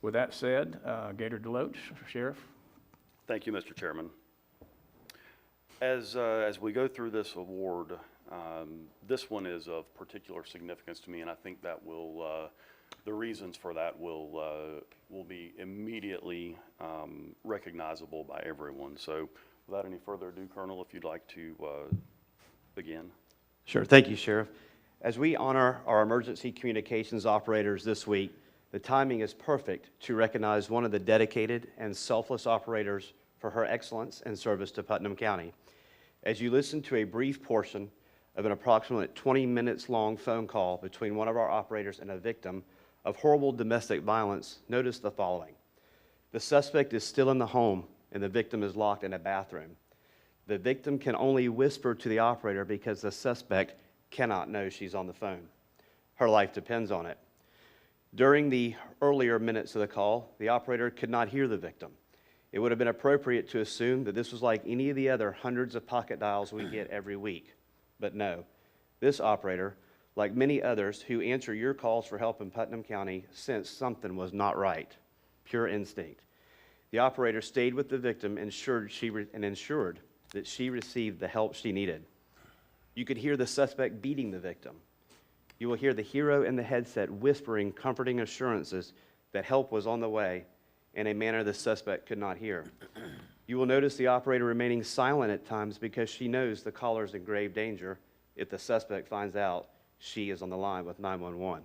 with that said, Gator Deloach, Sheriff. Thank you, Mr. Chairman. As we go through this award, this one is of particular significance to me, and I think that will, the reasons for that will be immediately recognizable by everyone. So without any further ado, Colonel, if you'd like to begin. Sure. Thank you, Sheriff. As we honor our emergency communications operators this week, the timing is perfect to recognize one of the dedicated and selfless operators for her excellence and service to Putnam County. As you listen to a brief portion of an approximate 20 minutes long phone call between one of our operators and a victim of horrible domestic violence, notice the following. The suspect is still in the home and the victim is locked in a bathroom. The victim can only whisper to the operator because the suspect cannot know she's on the phone. Her life depends on it. During the earlier minutes of the call, the operator could not hear the victim. It would have been appropriate to assume that this was like any of the other hundreds of pocket dials we get every week. But no, this operator, like many others who answer your calls for help in Putnam County, sensed something was not right. Pure instinct. The operator stayed with the victim and ensured that she received the help she needed. You could hear the suspect beating the victim. You will hear the hero in the headset whispering comforting assurances that help was on the way in a manner the suspect could not hear. You will notice the operator remaining silent at times because she knows the caller is in grave danger if the suspect finds out she is on the line with 911.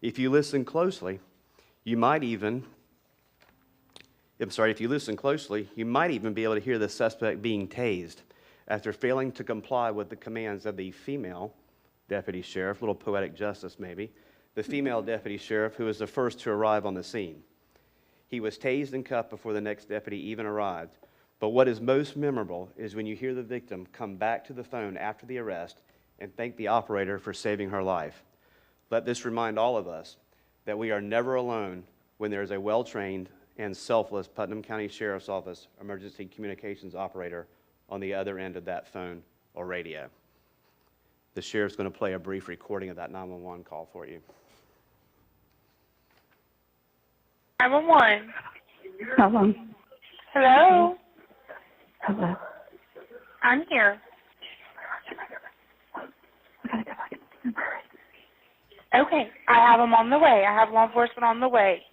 If you listen closely, you might even be able to hear the suspect being tased after failing to comply with the commands of the female deputy sheriff, little poetic justice maybe, the female deputy sheriff who was the first to arrive on the scene. He was tased and cuffed before the next deputy even arrived. But what is most memorable is when you hear the victim come back to the phone after the arrest and thank the operator for saving her life. Let this remind all of us that we are never alone when there is a well-trained and selfless Putnam County Sheriff's Office emergency communications operator on the other end of that phone or radio. The sheriff's going to play a brief recording of that 911 call for you. 911. Hello. Hello. Hello. I'm here. Okay, I have them on the way. I have law enforcement on the way.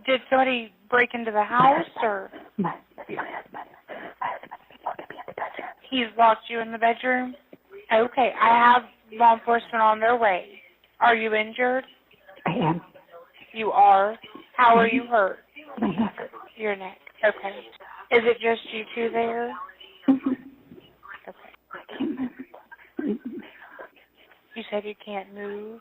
Did somebody break into the house, or? He's locked you in the bedroom? Okay, I have law enforcement on their way. Are you injured? I am. You are? How are you hurt? My neck. Your neck. Okay. Is it just you two there? Okay. I can't move. You said you can't move?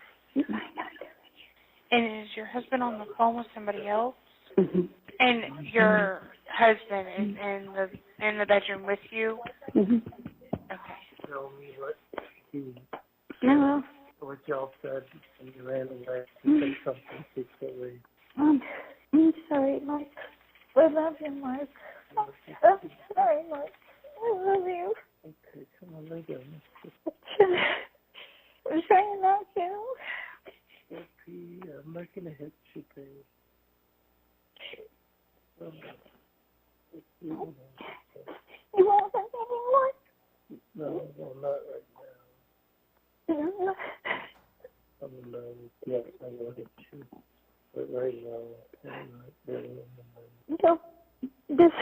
And is your husband on the phone with somebody else? And your husband is in the bedroom with you? Okay. Tell me what No. what y'all said when you ran away. You said something secretly. I'm sorry, Mike. I love you, Mike. I'm sorry, Mike. I love you. Okay, come on, lay down. I'm trying not to. Okay, I'm not gonna hit you, babe. You won't hurt anyone? No, not right now. I'm alone. Yes, I will hit you. But right now, I'm not really in the mood. No. Yes.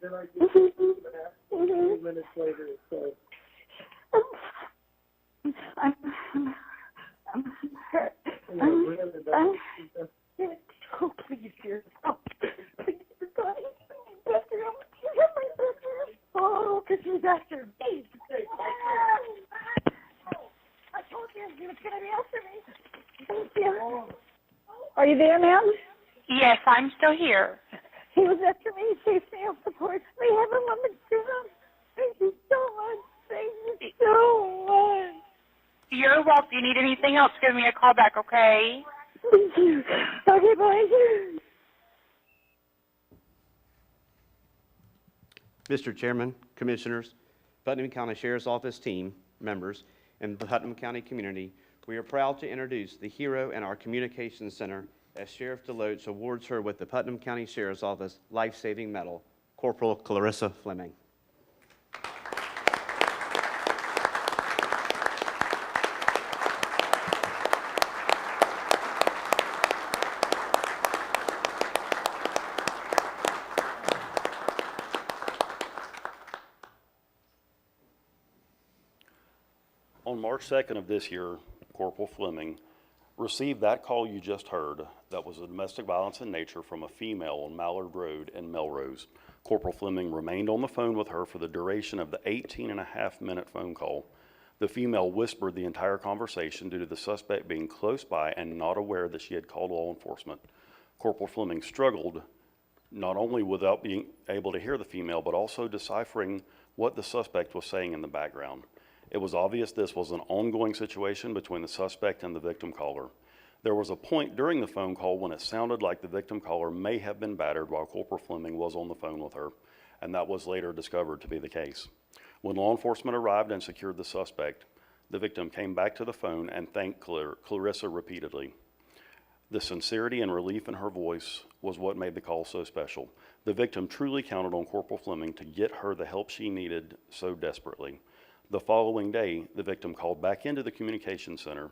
Then I get 2 minutes later, it says, I'm hurt. Oh, please, dear. Oh, please, buddy. Bedroom. You have my bedroom. Oh, because you're after me. I told you he was going to be after me. Thank you. Are you there, ma'am? Yes, I'm still here. He was after me. He chased me off the porch. We have a woman too. Thank you so much. Thank you so much. You're welcome. If you need anything else, give me a call back, okay? Thank you. Okay, bye. Mr. Chairman, Commissioners, Putnam County Sheriff's Office team members, and the Putnam County community, we are proud to introduce the hero in our Communications Center as Sheriff Deloach awards her with the Putnam County Sheriff's Office Life-Saving Medal, Corporal Clarissa Fleming. On March 2nd of this year, Corporal Fleming received that call you just heard that was a domestic violence in nature from a female on Mallard Road in Melrose. Corporal Fleming remained on the phone with her for the duration of the 18.5-minute phone call. The female whispered the entire conversation due to the suspect being close by and not aware that she had called law enforcement. Corporal Fleming struggled not only without being able to hear the female, but also deciphering what the suspect was saying in the background. It was obvious this was an ongoing situation between the suspect and the victim caller. There was a point during the phone call when it sounded like the victim caller may have been battered while Corporal Fleming was on the phone with her, and that was later discovered to be the case. When law enforcement arrived and secured the suspect, the victim came back to the phone and thanked Clarissa repeatedly. The sincerity and relief in her voice was what made the call so special. The victim truly counted on Corporal Fleming to get her the help she needed so desperately. The following day, the victim called back into the communications center,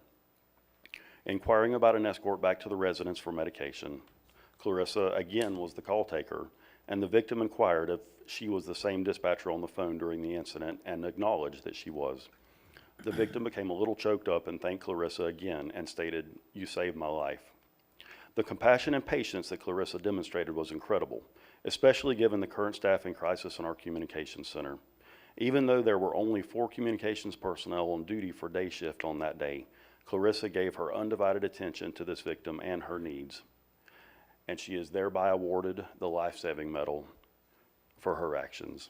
inquiring about an escort back to the residence for medication. Clarissa again was the call taker, and the victim inquired if she was the same dispatcher on the phone during the incident and acknowledged that she was. The victim became a little choked up and thanked Clarissa again and stated, "You saved my life." The compassion and patience that Clarissa demonstrated was incredible, especially given the current staffing crisis in our communications center. Even though there were only 4 communications personnel on duty for day shift on that day, Clarissa gave her undivided attention to this victim and her needs, and she is thereby awarded the Life-Saving Medal for her actions.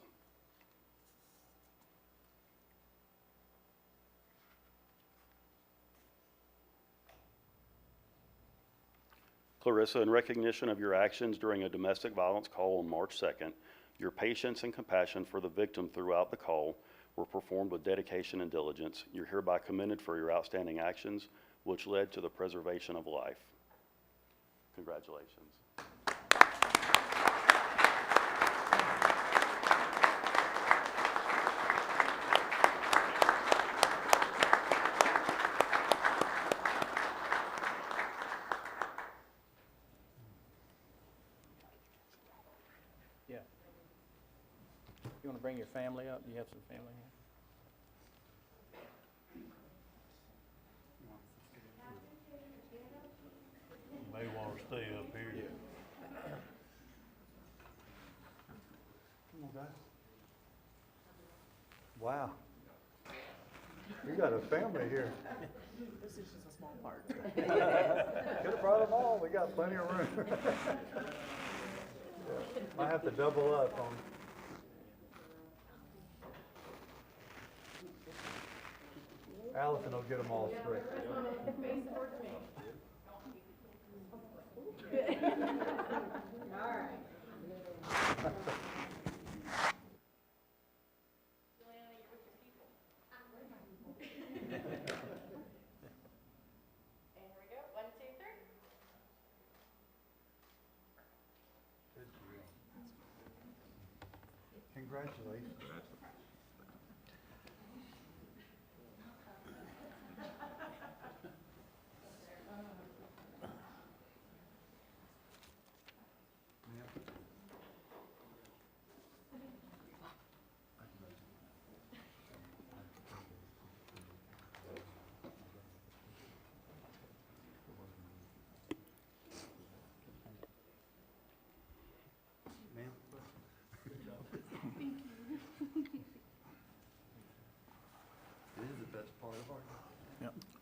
Clarissa, in recognition of your actions during a domestic violence call on March 2nd, your patience and compassion for the victim throughout the call were performed with dedication and diligence. You're hereby commended for your outstanding actions, which led to the preservation of life. Congratulations. Yeah. You want to bring your family up? Do you have some family here? You may want to stay up here. Come on, guys. Wow. We got a family here. This is just a small part. Could have brought them all. We got plenty of room. Yeah. Might have to double up on. Allison will get them all straight. Congratulations.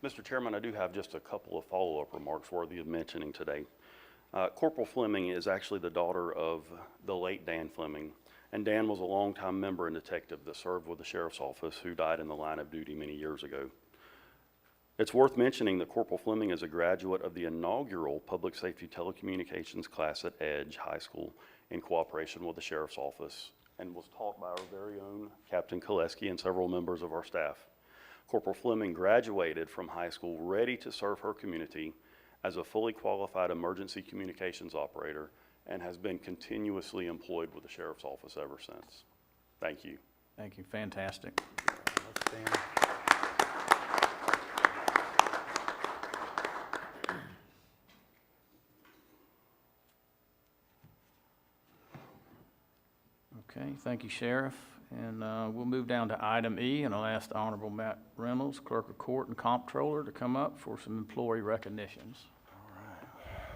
Mr. Chairman, I do have just a couple of follow-up remarks worthy of mentioning today. Corporal Fleming is actually the daughter of the late Dan Fleming, and Dan was a longtime member and detective that served with the sheriff's office who died in the line of duty many years ago. It's worth mentioning that Corporal Fleming is a graduate of the inaugural Public Safety Telecommunications class at Edge High School in cooperation with the sheriff's office, and was taught by our very own Captain Koleski and several members of our staff. Corporal Fleming graduated from high school ready to serve her community as a fully qualified emergency communications operator and has been continuously employed with the sheriff's office ever since. Thank you. Thank you, fantastic. Okay, thank you, Sheriff. And we'll move down to item E, and I'll ask the Honorable Matt Reynolds, Clerk of Court and Comptroller, to come up for some employee recognitions.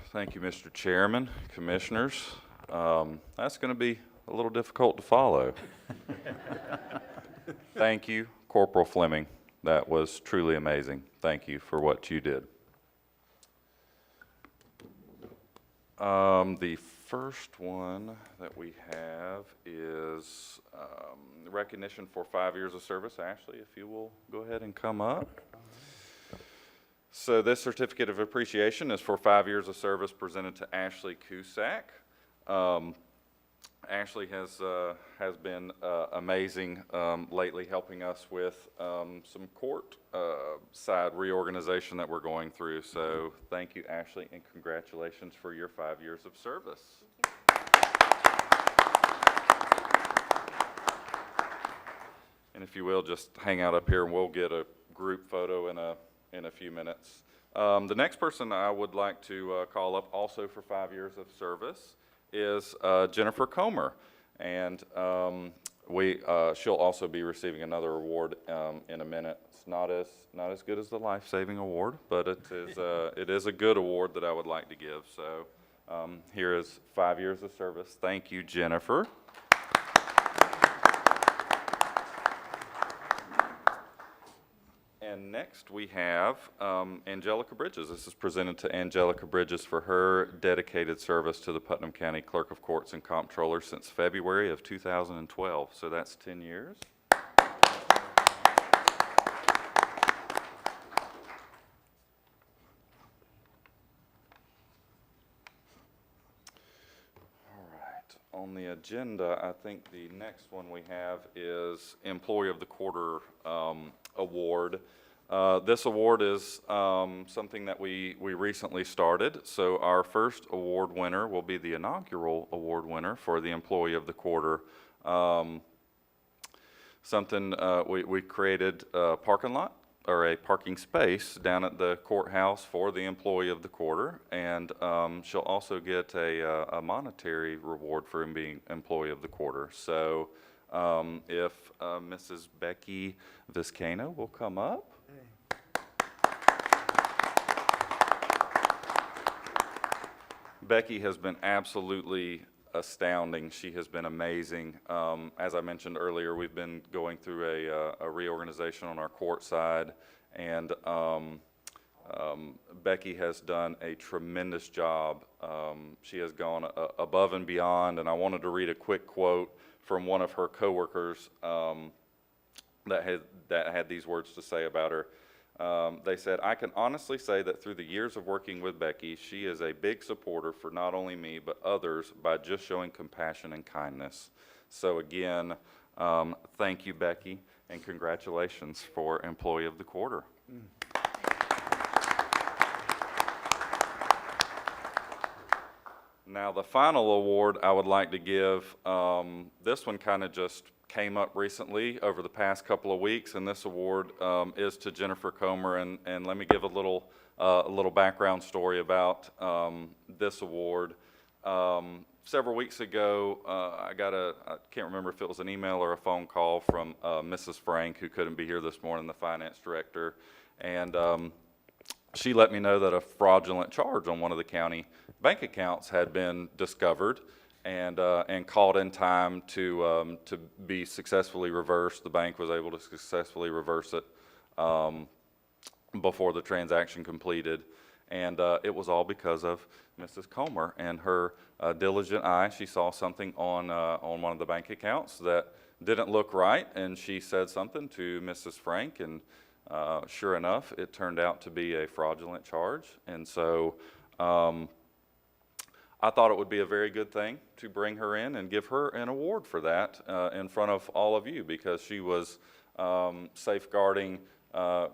Thank you, Mr. Chairman, Commissioners. That's going to be a little difficult to follow. Thank you, Corporal Fleming. That was truly amazing. Thank you for what you did. The first one that we have is recognition for 5 years of service. Ashley, if you will go ahead and come up. So this certificate of appreciation is for 5 years of service presented to Ashley Cusack. Ashley has been amazing lately, helping us with some court side reorganization that we're going through. So thank you, Ashley, and congratulations for your 5 years of service. And if you will, just hang out up here and we'll get a group photo in a few minutes. The next person I would like to call up, also for 5 years of service, is Jennifer Comer, and she'll also be receiving another award in a minute. It's not as good as the life-saving award, but it is a good award that I would like to give. So here is 5 years of service. Thank you, Jennifer. And next we have Angelica Bridges. This is presented to Angelica Bridges for her dedicated service to the Putnam County Clerk of Courts and Comptroller since February of 2012. So that's 10 years. All right. On the agenda, I think the next one we have is Employee of the Quarter award. This award is something that we recently started. So our first award winner will be the inaugural award winner for the Employee of the Quarter. We created a parking lot, or a parking space down at the courthouse for the Employee of the Quarter, and she'll also get a monetary reward for being Employee of the Quarter. So if Mrs. Becky Vizcano will come up. Becky has been absolutely astounding. She has been amazing. As I mentioned earlier, we've been going through a reorganization on our court side, and Becky has done a tremendous job. She has gone above and beyond, and I wanted to read a quick quote from one of her coworkers that had these words to say about her. They said, "I can honestly say that through the years of working with Becky, she is a big supporter for not only me, but others by just showing compassion and kindness." So again, thank you, Becky, and congratulations for Employee of the Quarter. Now, the final award I would like to give, this one kind of just came up recently over the past couple of weeks, and this award is to Jennifer Comer, and let me give a little background story about this award. Several weeks ago, I can't remember if it was an email or a phone call from Mrs. Frank, who couldn't be here this morning, the finance director, and she let me know that a fraudulent charge on one of the county bank accounts had been discovered and called in time to be successfully reversed. The bank was able to successfully reverse it. before the transaction completed. And it was all because of Mrs. Comer and her diligent eye. She saw something on one of the bank accounts that didn't look right, and she said something to Mrs. Frank, and sure enough, it turned out to be a fraudulent charge. And so I thought it would be a very good thing to bring her in and give her an award for that in front of all of you, because she was safeguarding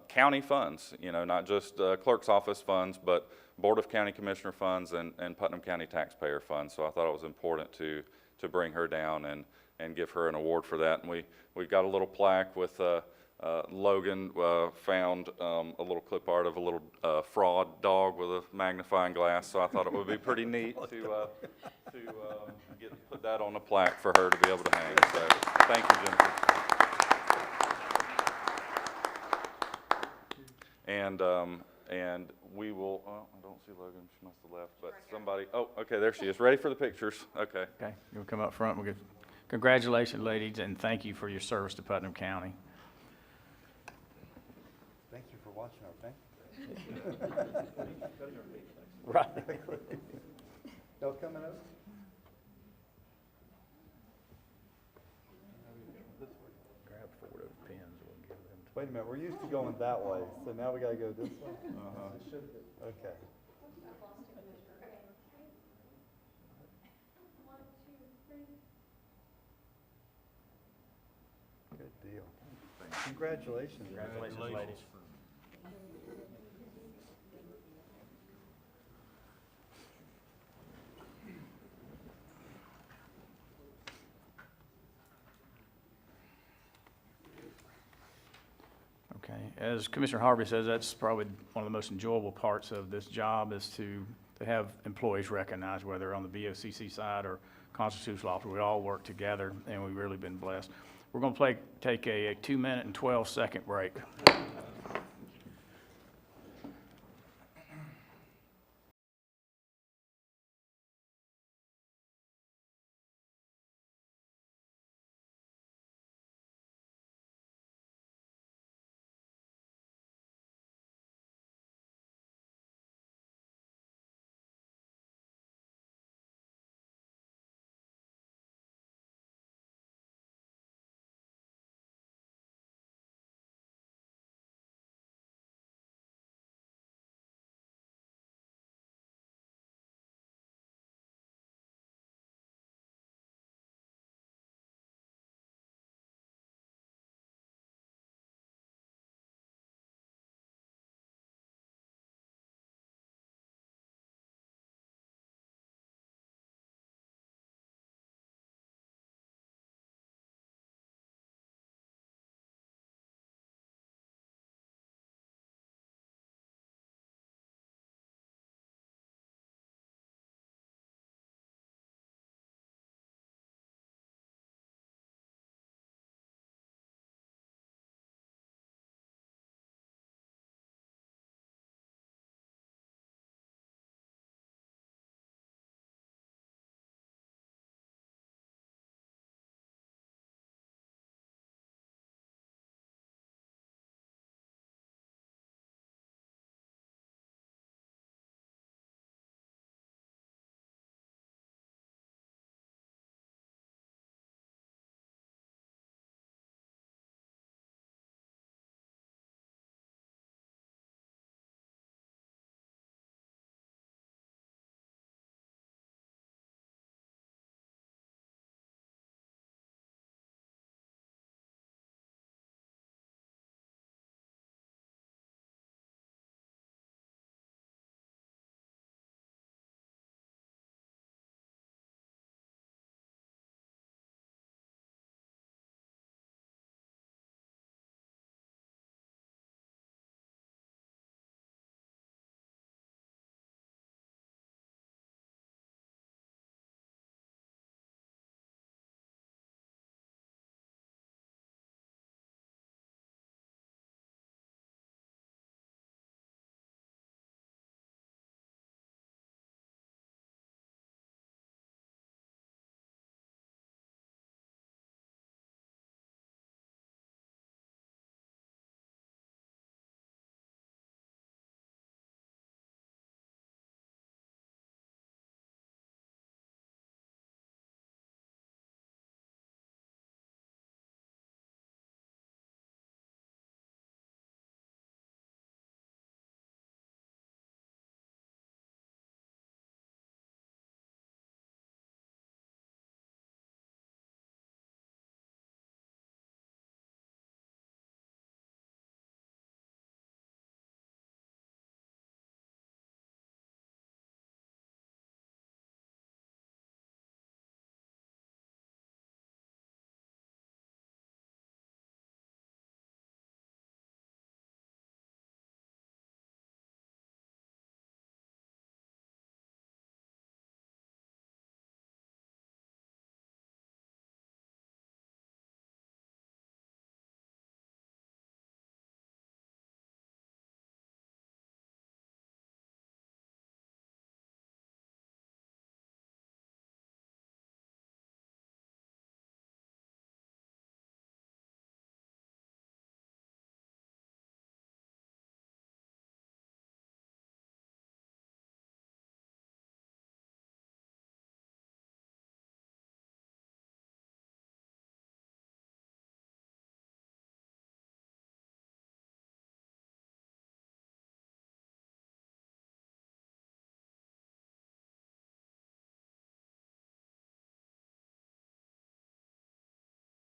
county funds, you know, not just clerk's office funds, but Board of County Commissioner funds and Putnam County taxpayer funds. So I thought it was important to bring her down and give her an award for that. And we've got a little plaque with Logan found a little clip art of a little fraud dog with a magnifying glass. So I thought it would be pretty neat to put that on a plaque for her to be able to hang. So thank you, Jennifer. And we will, I don't see Logan, she must have left, but somebody, oh, okay, there she is, ready for the pictures, okay. Okay, you'll come up front. We'll get, congratulations, ladies, and thank you for your service to Putnam County. Thank you for watching our bank. Right. Y'all coming up? Grab 4 of those pens, we'll give them to. Wait a minute, we're used to going that way, so now we gotta go this way? Okay. Good deal. Congratulations. Congratulations, ladies. Okay, as Commissioner Harvey says, that's probably one of the most enjoyable parts of this job is to have employees recognized, whether on the BOCC side or constitutional officer. We all work together, and we've really been blessed. We're going to take a 2-minute and 12-second break.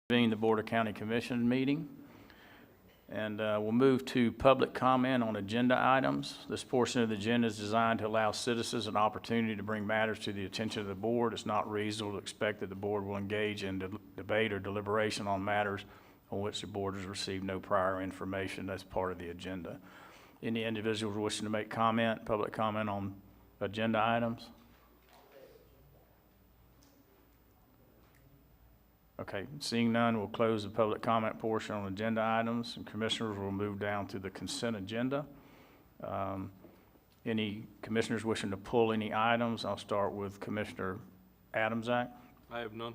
Being the Board of County Commission meeting. And we'll move to public comment on agenda items. This portion of the agenda is designed to allow citizens an opportunity to bring matters to the attention of the board. It's not reasonable to expect that the board will engage in debate or deliberation on matters on which the board has received no prior information. That's part of the agenda. Any individuals wishing to make comment, public comment on agenda items? Okay, seeing none, we'll close the public comment portion on agenda items, and commissioners will move down to the consent agenda. Any commissioners wishing to pull any items? I'll start with Commissioner Adamsack. I have none.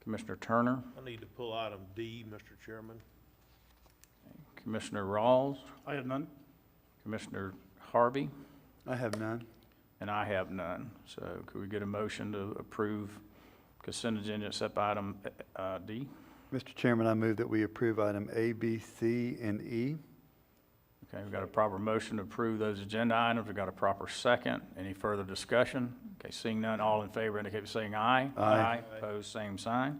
Commissioner Turner. I need to pull item D, Mr. Chairman. Commissioner Rawls. I have none. Commissioner Harvey. I have none. And I have none. So could we get a motion to approve consent agenda except item D? Mr. Chairman, I move that we approve item A, B, C, and E. Okay, we've got a proper motion to approve those agenda items. We've got a proper second. Any further discussion? Okay, seeing none, all in favor indicate by saying aye. Aye. Opposed, same sign.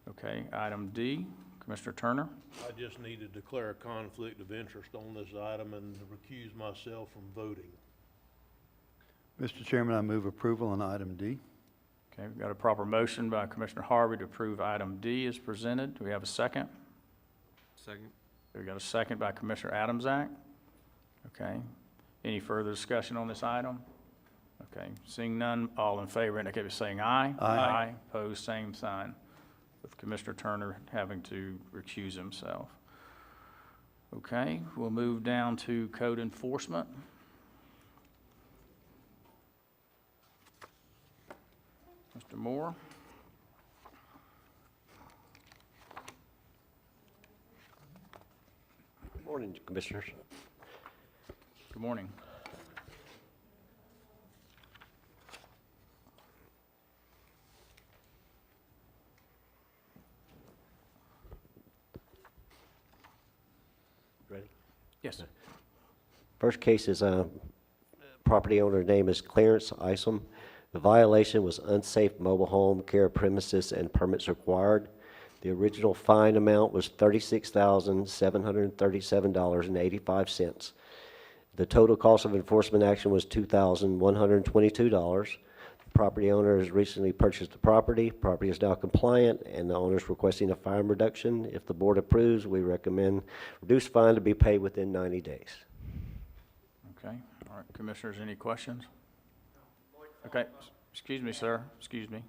Okay, item D, Commissioner Turner. I just need to declare a conflict of interest on this item and recuse myself from voting. Mr. Chairman, I move approval on item D. Okay, we've got a proper motion by Commissioner Harvey to approve item D as presented. Do we have a second? Second. We've got a second by Commissioner Adamsack. Okay. Any further discussion on this item? Okay. Seeing none, all in favor indicate by saying aye. Aye. Opposed, same sign, with Commissioner Turner having to recuse himself. Okay, we'll move down to code enforcement. Mr. Moore. Good morning, Commissioners. Good morning. Ready? Yes. First case is property owner name is Clarence Isom. The violation was unsafe mobile home care premises and permits required. The original fine amount was $36,737.85. The total cost of enforcement action was $2,122. The property owner has recently purchased the property. Property is now compliant, and the owner is requesting a fine reduction. If the board approves, we recommend reduced fine to be paid within 90 days. Okay. All right, Commissioners, any questions? Okay. Excuse me, sir. Excuse me.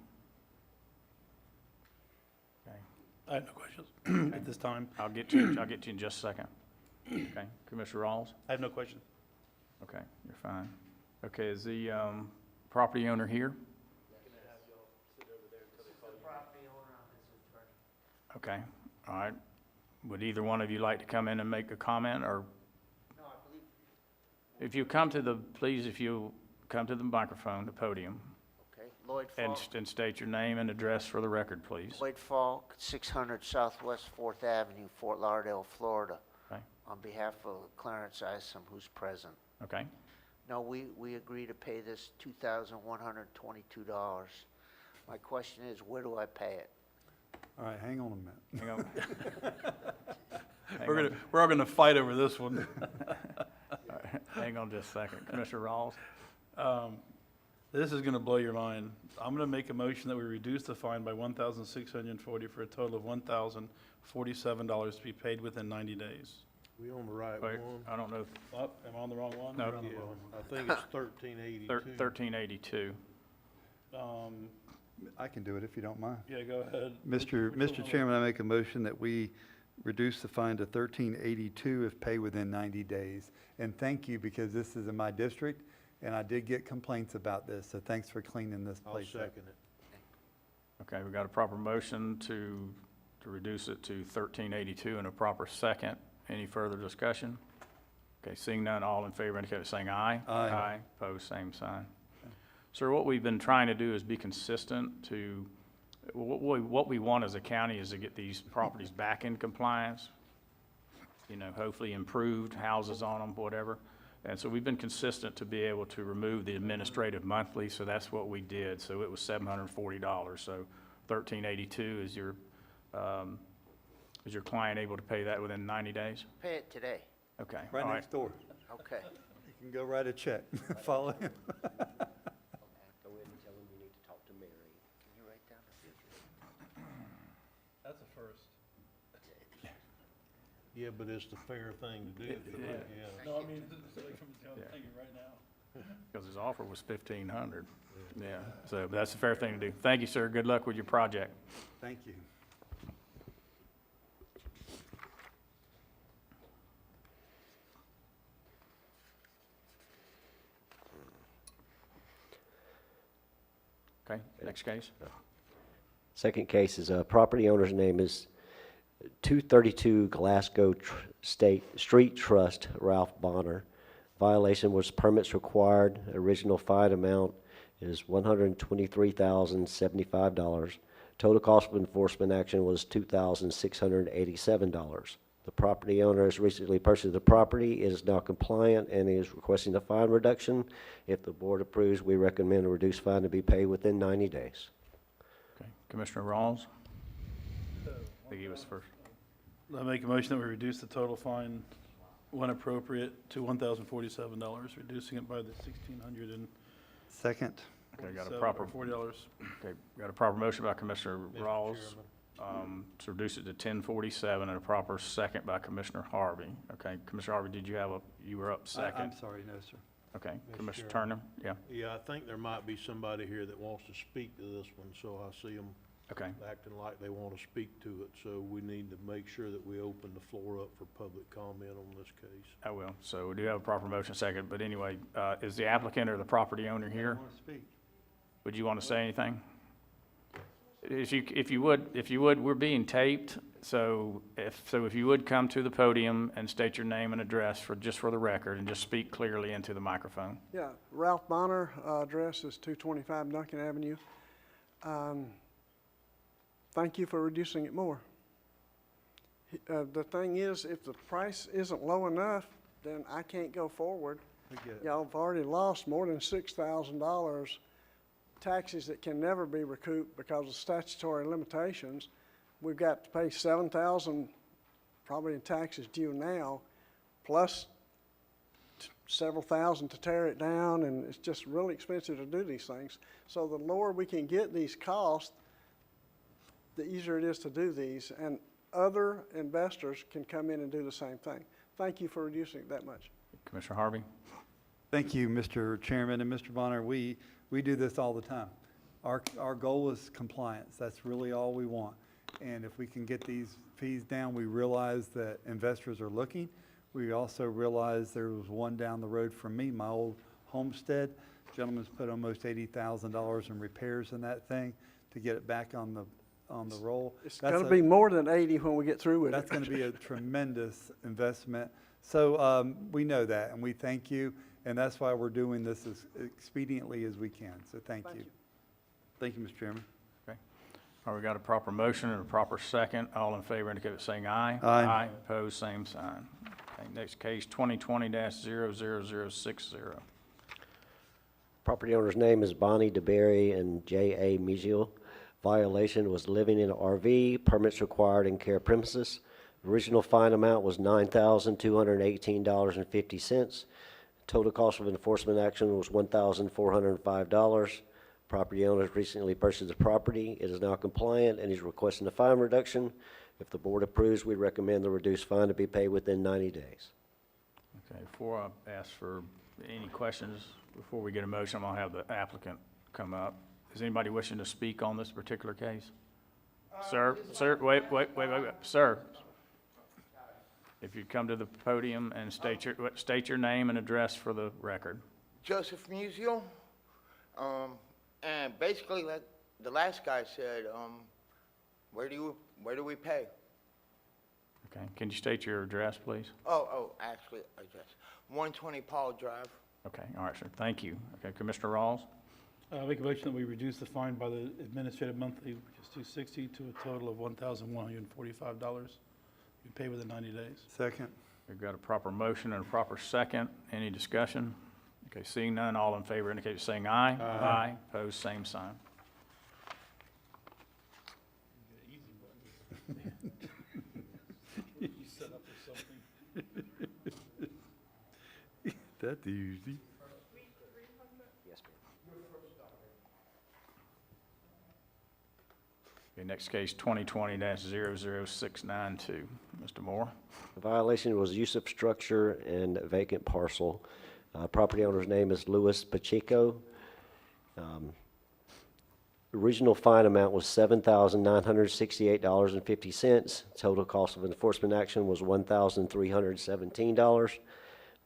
Okay. I have no questions at this time. I'll get to you in just a second. Okay. Commissioner Rawls? I have no questions. Okay, you're fine. Okay, is the property owner here? Okay, all right. Would either one of you like to come in and make a comment, or? No, I believe. If you come to the, please, if you come to the microphone, the podium, Okay, Lloyd Falk. and state your name and address for the record, please. Lloyd Falk, 600 Southwest 4th Avenue, Fort Lauderdale, Florida. Okay. On behalf of Clarence Isom, who's present. Okay. No, we agree to pay this $2,122. My question is, where do I pay it? All right, hang on a minute. Hang on. We're all gonna fight over this one. All right, hang on just a second. Commissioner Rawls? This is gonna blow your mind. I'm gonna make a motion that we reduce the fine by $1,640 for a total of $1,047 to be paid within 90 days. We on the right Wait, one? I don't know. Oh, am I on the wrong one? No. Yeah, I think it's 1382. 1382. I can do it if you don't mind. Yeah, go ahead. Mr. Chairman, I make a motion that we reduce the fine to $13.82 if paid within 90 days. And thank you, because this is in my district, and I did get complaints about this, so thanks for cleaning this I'll place up. second it. Okay, we got a proper motion to reduce it to 1382 and a proper second. Any further discussion? Okay, seeing none, all in favor indicate by saying aye. Aye. Aye. Opposed, same sign. Sir, what we've been trying to do is be consistent to, what we want as a county is to get these properties back in compliance, you know, hopefully improved houses on them, whatever. And so we've been consistent to be able to remove the administrative monthly, so that's what we did. So it was $740. So $1382 is your is your client able to pay that within 90 days? Pay it today. Okay. Right all next door. Okay. You can go write a check, follow him. Go ahead and tell him you need to talk to Mary. Can you write down the figure? That's a first. Yeah, but it's the fair thing to do. Yeah. No, I mean, from thinking right now. Because his offer was 1,500. Yeah, so that's a fair thing to do. Thank you, sir. Good luck with your project. Thank you. Okay, next case. Second case is a property owner's name is 232 Glasgow Street Trust, Ralph Bonner. Violation was permits required. Original fine amount is $123,075. Total cost of enforcement action was $2,687. The property owner has recently purchased the property, is now compliant, and is requesting a fine reduction. If the board approves, we recommend a reduced fine to be paid within 90 days. Okay, Commissioner Rawls? I think he was first. I make a motion that we reduce the total fine when appropriate to $1,047, reducing it by the $1,600 and Second. Okay, got a proper, $40. okay, got a proper motion by Commissioner Rawls, to reduce it to 1047, and a proper second by Commissioner Harvey. Okay, Commissioner Harvey, did you have you were up second? I'm sorry, no, sir. Okay, Mr. Commissioner Chairman. Turner, yeah, Yeah, I think there might be somebody here that wants to speak to this one, so I see them okay. acting like they want to speak to it. So we need to make sure that we open the floor up for public comment on this case. I will. So we do have a proper motion second, but anyway, is the applicant or the property owner here? Want to speak? Would you want to say anything? If you would, we're being taped, so if you would come to the podium and state your name and address just for the record, and just speak clearly into the microphone. Yeah, Ralph Bonner, address is 225 Duncan Avenue. Thank you for reducing it more. The thing is, if the price isn't low enough, then I can't go forward. We get it. Y'all have already lost more than $6,000 taxes that can never be recouped because of statutory limitations. We've got to pay $7,000 probably in taxes due now, plus several thousand to tear it down, and it's just really expensive to do these things. So the lower we can get these costs, the easier it is to do these, and other investors can come in and do the same thing. Thank you for reducing it that much. Commissioner Harvey? Thank you, Mr. Chairman and Mr. Bonner. We do this all the time. Our goal is compliance. That's really all we want. And if we can get these fees down, we realize that investors are looking. We also realize there was one down the road from me, my old homestead. Gentleman's put almost $80,000 in repairs in that thing to get it back on the roll. It's going to be more than 80 when we get through with it. That's going to be a tremendous investment. So we know that, and we thank you, and that's why we're doing this as expediently as we can. So thank you. Thank you, Mr. Chairman. Okay. All right, we got a proper motion and a proper second. All in favor indicate by saying aye. Aye. Aye. Opposed, same sign. Okay, next case, 2020-00060. Property owner's name is Bonnie DeBerry and J.A. Musial. Violation was living in an RV, permits required in care premises. Original fine amount was $9,218.50. Total cost of enforcement action was $1,405. Property owner has recently purchased the property. It is now compliant and is requesting a fine reduction. If the board approves, we recommend the reduced fine to be paid within 90 days. Okay, before I ask for any questions, before we get a motion, I'm going to have the applicant come up. Is anybody wishing to speak on this particular case? Sir, wait, sir. If you come to the podium and state your name and address for the record. Joseph Musial, and basically, like the last guy said, where do we pay? Okay, can you state your address, please? Actually, address 120 Paul Drive. Okay, all right, sir, thank you. Okay, Commissioner Rawls? I make a motion that we reduce the fine by the administrative monthly, which is $260, to a total of $1,145. You pay within 90 days. Second. We've got a proper motion and a proper second. Any discussion? Okay, seeing none, all in favor indicate by saying aye. Aye. Opposed, same sign. That's easy. Yes, ma'am. Okay, next case, 2020-00692. Mr. Moore. The violation was use of structure and vacant parcel. Property owner's name is Louis Pacheco. Original fine amount was $7,968.50. Total cost of enforcement action was $1,317.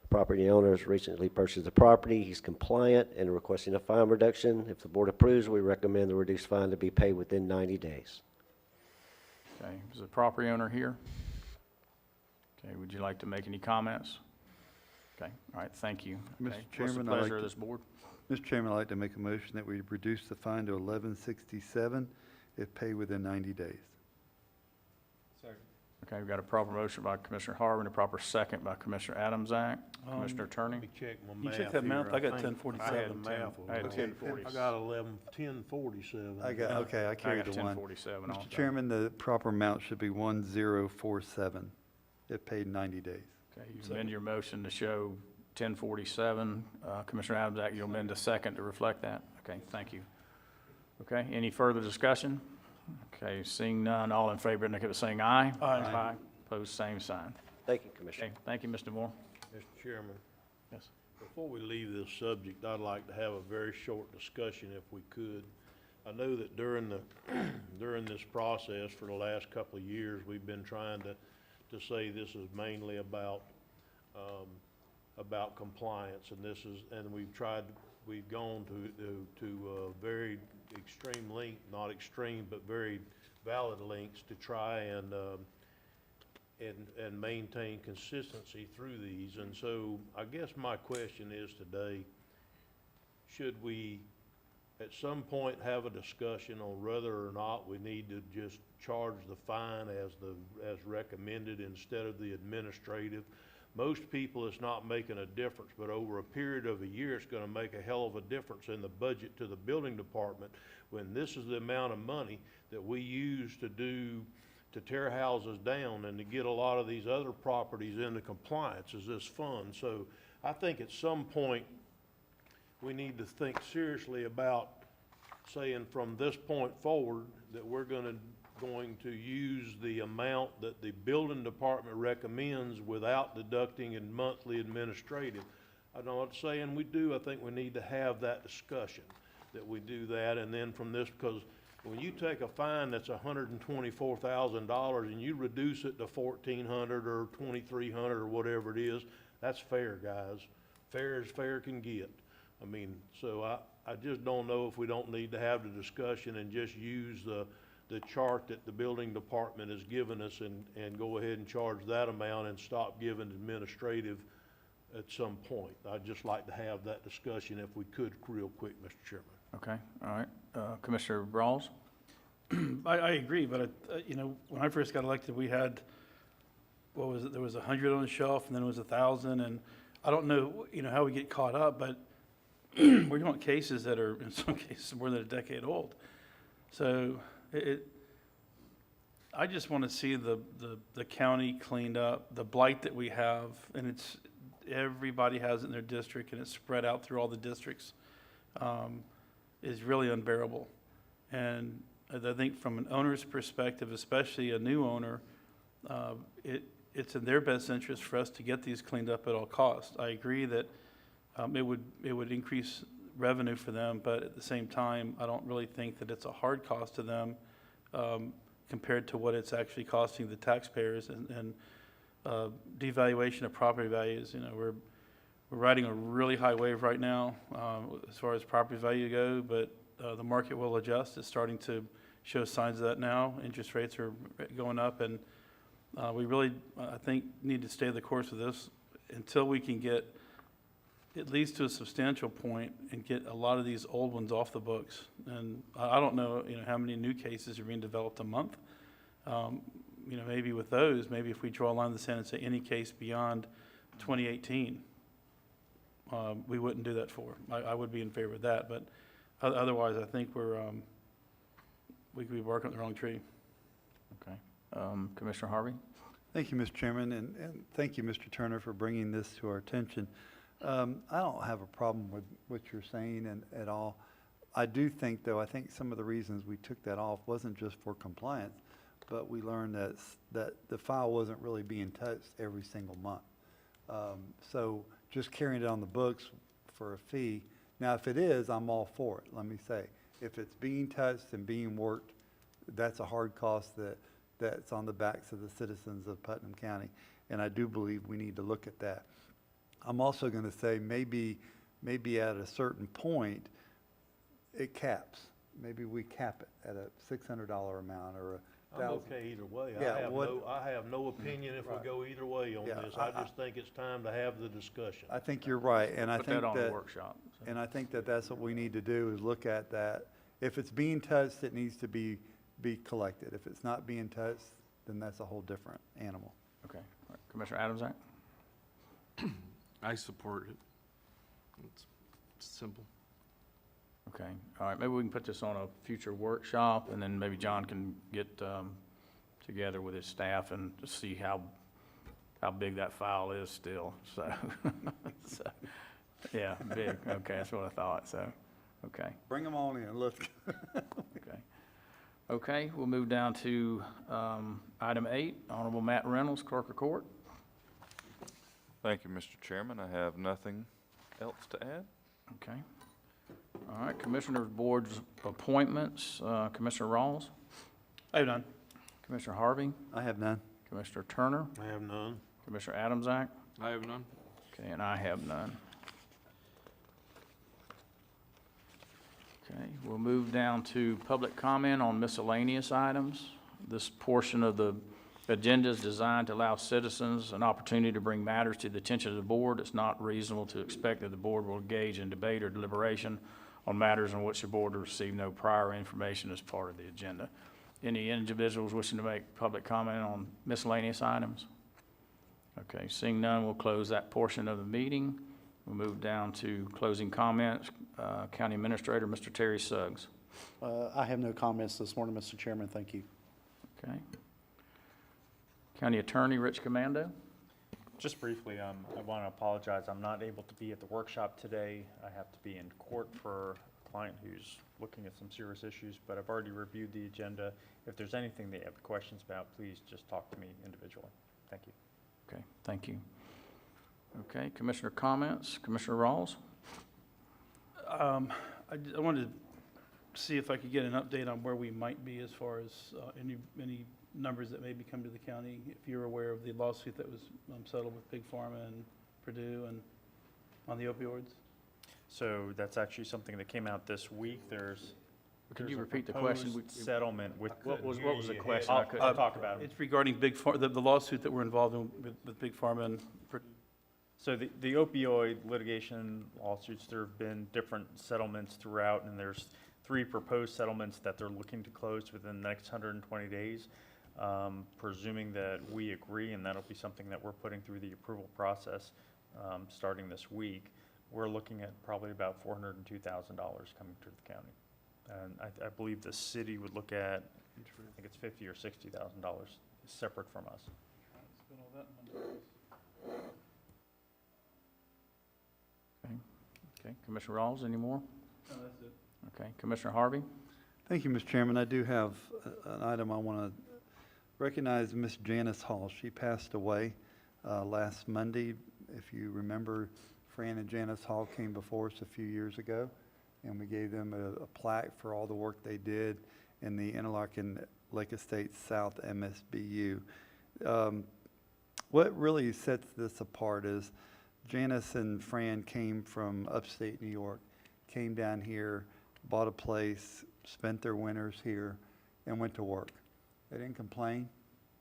The property owner has recently purchased the property. He's compliant and requesting a fine reduction. If the board approves, we recommend the reduced fine to be paid within 90 days. Okay, is the property owner here? Okay, would you like to make any comments? Okay, all right, thank you. Mr. Okay, Chairman, what's the pleasure of this board? Mr. Chairman, I'd like to make a motion that we reduce the fine to $11.67 if paid within 90 days. Okay, we've got a proper motion by Commissioner Harvin, a proper second by Commissioner Adamsack. Commissioner Attorney? Let me check my You math check that here. math? I got think 1047. I had the math. I had wrong. 1040. I got 1047. Okay, I carried got the one. 1047 also. Mr. Chairman, the proper amount should be 1047 if paid in 90 days. Okay, you amend your motion to show 1047. Commissioner Adamsack, you'll amend a second to reflect that? Okay, thank you. Okay, any further discussion? Okay, seeing none, all in favor, indicate by saying aye. Aye. Opposed, same sign. Thank you, Commissioner. Okay, thank you, Mr. Moore. Mr. Chairman, Yes. before we leave this subject, I'd like to have a very short discussion if we could. I know that during this process for the last couple of years, we've been trying to say this is mainly about compliance, and we've gone to very extreme length, not extreme, but very valid lengths to try and maintain consistency through these. And so I guess my question is today, should we at some point have a discussion on whether or not we need to just charge the fine as recommended instead of the administrative? Most people, it's not making a difference, but over a period of a year, it's gonna make a hell of a difference in the budget to the building department when this is the amount of money that we use to tear houses down and to get a lot of these other properties into compliance is this fund. So I think at some point, we need to think seriously about saying from this point forward that we're going to use the amount that the building department recommends without deducting in monthly administrative. I'm not saying we do. I think we need to have that discussion, that we do that. And then from this, because when you take a fine that's $124,000 and you reduce it to $1,400 or $2,300 or whatever it is, that's fair, guys. Fair as fair can get. I mean, so I just don't know if we don't need to have the discussion and just use the chart that the building department has given us and go ahead and charge that amount and stop giving administrative at some point. I'd just like to have that discussion if we could real quick, Mr. Chairman. Okay, all right. Commissioner Rawls? I agree, but, when I first got elected, we had, what was it, there was 100 on the shelf, and then it was 1,000, and I don't know, how we get caught up, but we're doing cases that are, in some cases, more than a decade old. So I just want to see the county cleaned up, the blight that we have, and everybody has it in their district, and it's spread out through all the districts, is really unbearable. And I think from an owner's perspective, especially a new owner, it's in their best interest for us to get these cleaned up at all costs. I agree that it would increase revenue for them, but at the same time, I don't really think that it's a hard cost to them compared to what it's actually costing the taxpayers and devaluation of property values. We're riding a really high wave right now as far as property value go, but the market will adjust. It's starting to show signs of that now. Interest rates are going up, and we really, I think, need to stay the course with this until we can get at least to a substantial point and get a lot of these old ones off the books. And I don't know, how many new cases are being developed a month. Maybe with those, maybe if we draw a line in the sand and say any case beyond 2018, we wouldn't do that for. I would be in favor of that, but otherwise, I think we could be barking up the wrong tree. Okay. Commissioner Harvey? Thank you, Mr. Chairman, and thank you, Mr. Turner, for bringing this to our attention. I don't have a problem with what you're saying at all. I do think, though, I think some of the reasons we took that off wasn't just for compliance, but we learned that the file wasn't really being touched every single month. So just carrying it on the books for a fee. Now, if it is, I'm all for it, let me say. If it's being touched and being worked, that's a hard cost that's on the backs of the citizens of Putnam County. And I do believe we need to look at that. I'm also going to say maybe at a certain point, it caps. Maybe we cap it at a $600 amount or I'm okay either way. Yeah, I have no opinion if we go either way on this. I just think it's time to have the discussion. I think you're right, and I Put think that on that, the workshop. So. and I think that that's what we need to do is look at that. If it's being touched, it needs to be collected. If it's not being touched, then that's a whole different animal. Okay. All right. Commissioner Adamsack? I support it. It's simple. Okay. All right. Maybe we can put this on a future workshop, and then maybe John can get together with his staff and see how big that file is still. So, yeah, big. Okay, that's what I thought. So, okay. Bring them on in. Let's. Okay. Okay. We'll move down to item 8. Honorable Matt Reynolds, Clerk of Court. Thank you, Mr. Chairman. I have nothing else to add. Okay. All right, Commissioners Board's appointments, Commissioner Rawls, I have none. Commissioner Harvey, I have none. Commissioner Turner, I have none. Commissioner Adamsack, I have none. okay, and I have none. Okay, we'll move down to public comment on miscellaneous items. This portion of the agenda is designed to allow citizens an opportunity to bring matters to the attention of the board. It's not reasonable to expect that the board will engage in debate or deliberation on matters on which the board will receive no prior information as part of the agenda. Any individuals wishing to make public comment on miscellaneous items? Okay, seeing none, we'll close that portion of the meeting. We'll move down to closing comments. County Administrator, Mr. Terry Suggs. I have no comments this morning, Mr. Chairman. Thank you. Okay. County Attorney, Rich Commando. Just briefly, I want to apologize. I'm not able to be at the workshop today. I have to be in court for a client who's looking at some serious issues, but I've already reviewed the agenda. If there's anything that you have questions about, please just talk to me individually. Thank you. Okay, thank you. Okay, Commissioner comments. Commissioner Rawls. I wanted to see if I could get an update on where we might be as far as any numbers that maybe come to the county. If you're aware of the lawsuit that was settled with Big Pharma and Purdue and on the opioids. So that's actually something that came out this week. There's Could you repeat the question? Settlement with. What was the question? I'll talk about it. It's regarding Big Pharma, the lawsuit that we're involved in with Big Pharma and Purdue. So the opioid litigation lawsuits, there have been different settlements throughout, and there's 3 proposed settlements that they're looking to close within the next 120 days. Presuming that we agree, and that'll be something that we're putting through the approval process starting this week, we're looking at probably about $402,000 coming to the county. And I believe the city would look at, I think it's $50,000 or $60,000 separate from us. Okay, Commissioner Rawls, any more? No, that's it. Okay, Commissioner Harvey. Thank you, Mr. Chairman. I do have an item I want to recognize. Miss Janice Hall. She passed away last Monday. If you remember, Fran and Janice Hall came before us a few years ago, and we gave them a plaque for all the work they did in the Interlochen Lake Estates South MSBU. What really sets this apart is Janice and Fran came from upstate New York, came down here, bought a place, spent their winters here, and went to work. They didn't complain.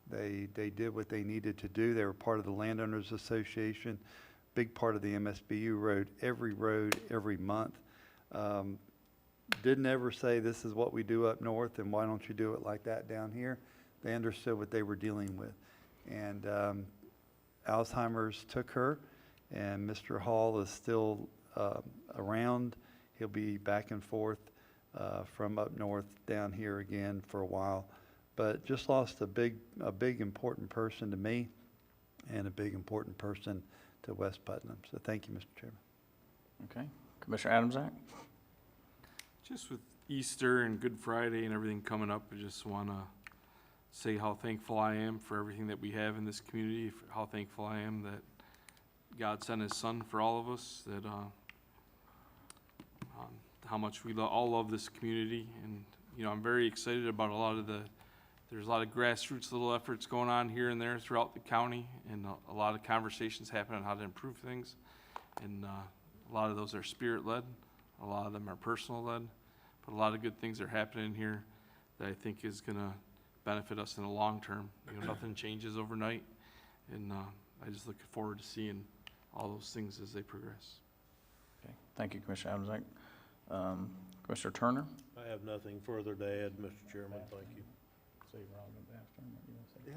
They did what they needed to do. They were part of the Landowners Association, big part of the MSBU road every month. Didn't ever say this is what we do up north and why don't you do it like that down here. They understood what they were dealing with. And Alzheimer's took her, and Mr. Hall is still around. He'll be back and forth from up north down here again for a while. But just lost a big important person to me and a big important person to West Putnam. So thank you, Mr. Chairman. Okay. Commissioner Adamsack? Just with Easter and Good Friday and everything coming up, I just want to say how thankful I am for everything that we have in this community, how thankful I am that God sent his son for all of us, that how much we all love this community. And, you know, I'm very excited about there's a lot of grassroots little efforts going on here and there throughout the county, and a lot of conversations happen on how to improve things. And a lot of those are spirit-led, a lot of them are personal-led, but a lot of good things are happening here that I think is going to benefit us in the long term. You know, nothing changes overnight, and I just look forward to seeing all those things as they progress. Okay. Thank you, Commissioner Adamsack. Commissioner Turner? I have nothing further to add, Mr. Chairman. Thank you. Yeah.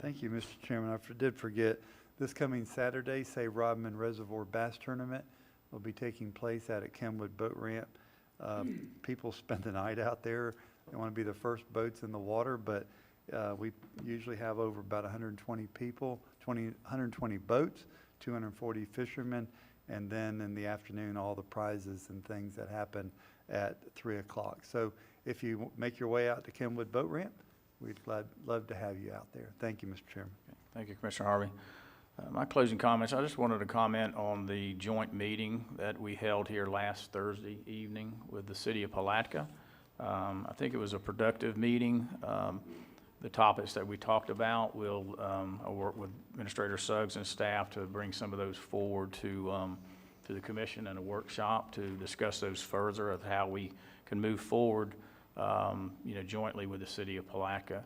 Thank you, Mr. Chairman. I did forget, this coming Saturday, Rodman Reservoir Bass Tournament will be taking place out at Kenwood Boat Ramp. People spend the night out there. They want to be the first boats in the water, but we usually have over about 120 people, 120 boats, 240 fishermen, and then in the afternoon, all the prizes and things that happen at 3 o'clock. So if you make your way out to Kenwood Boat Ramp, we'd love to have you out there. Thank you, Mr. Chairman. Okay. Thank you, Commissioner Harvey. My closing comments, I just wanted to comment on the joint meeting that we held here last Thursday evening with the city of Palatka. I think it was a productive meeting. The topics that we talked about, I'll work with Administrator Suggs and staff to bring some of those forward to the commission in a workshop to discuss those further of how we can move forward, you know, jointly with the city of Palatka.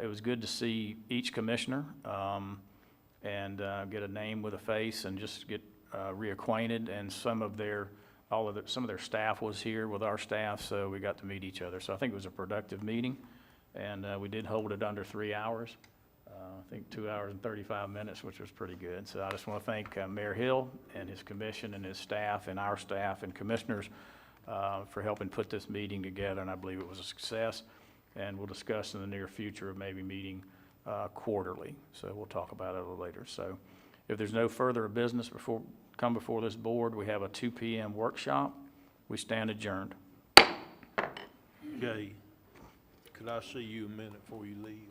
It was good to see each commissioner and get a name with a face and just get reacquainted, and some of their staff was here with our staff, so we got to meet each other. So I think it was a productive meeting, and we did hold it under 3 hours. I think 2 hours and 35 minutes, which was pretty good. So I just want to thank Mayor Hill and his commission and his staff and our staff and commissioners for helping put this meeting together, and I believe it was a success. And we'll discuss in the near future of maybe meeting quarterly. So we'll talk about it a little later. So if there's no further business before this board, we have a 2 p.m. workshop. We stand adjourned. Okay. Could I see you a minute before you leave?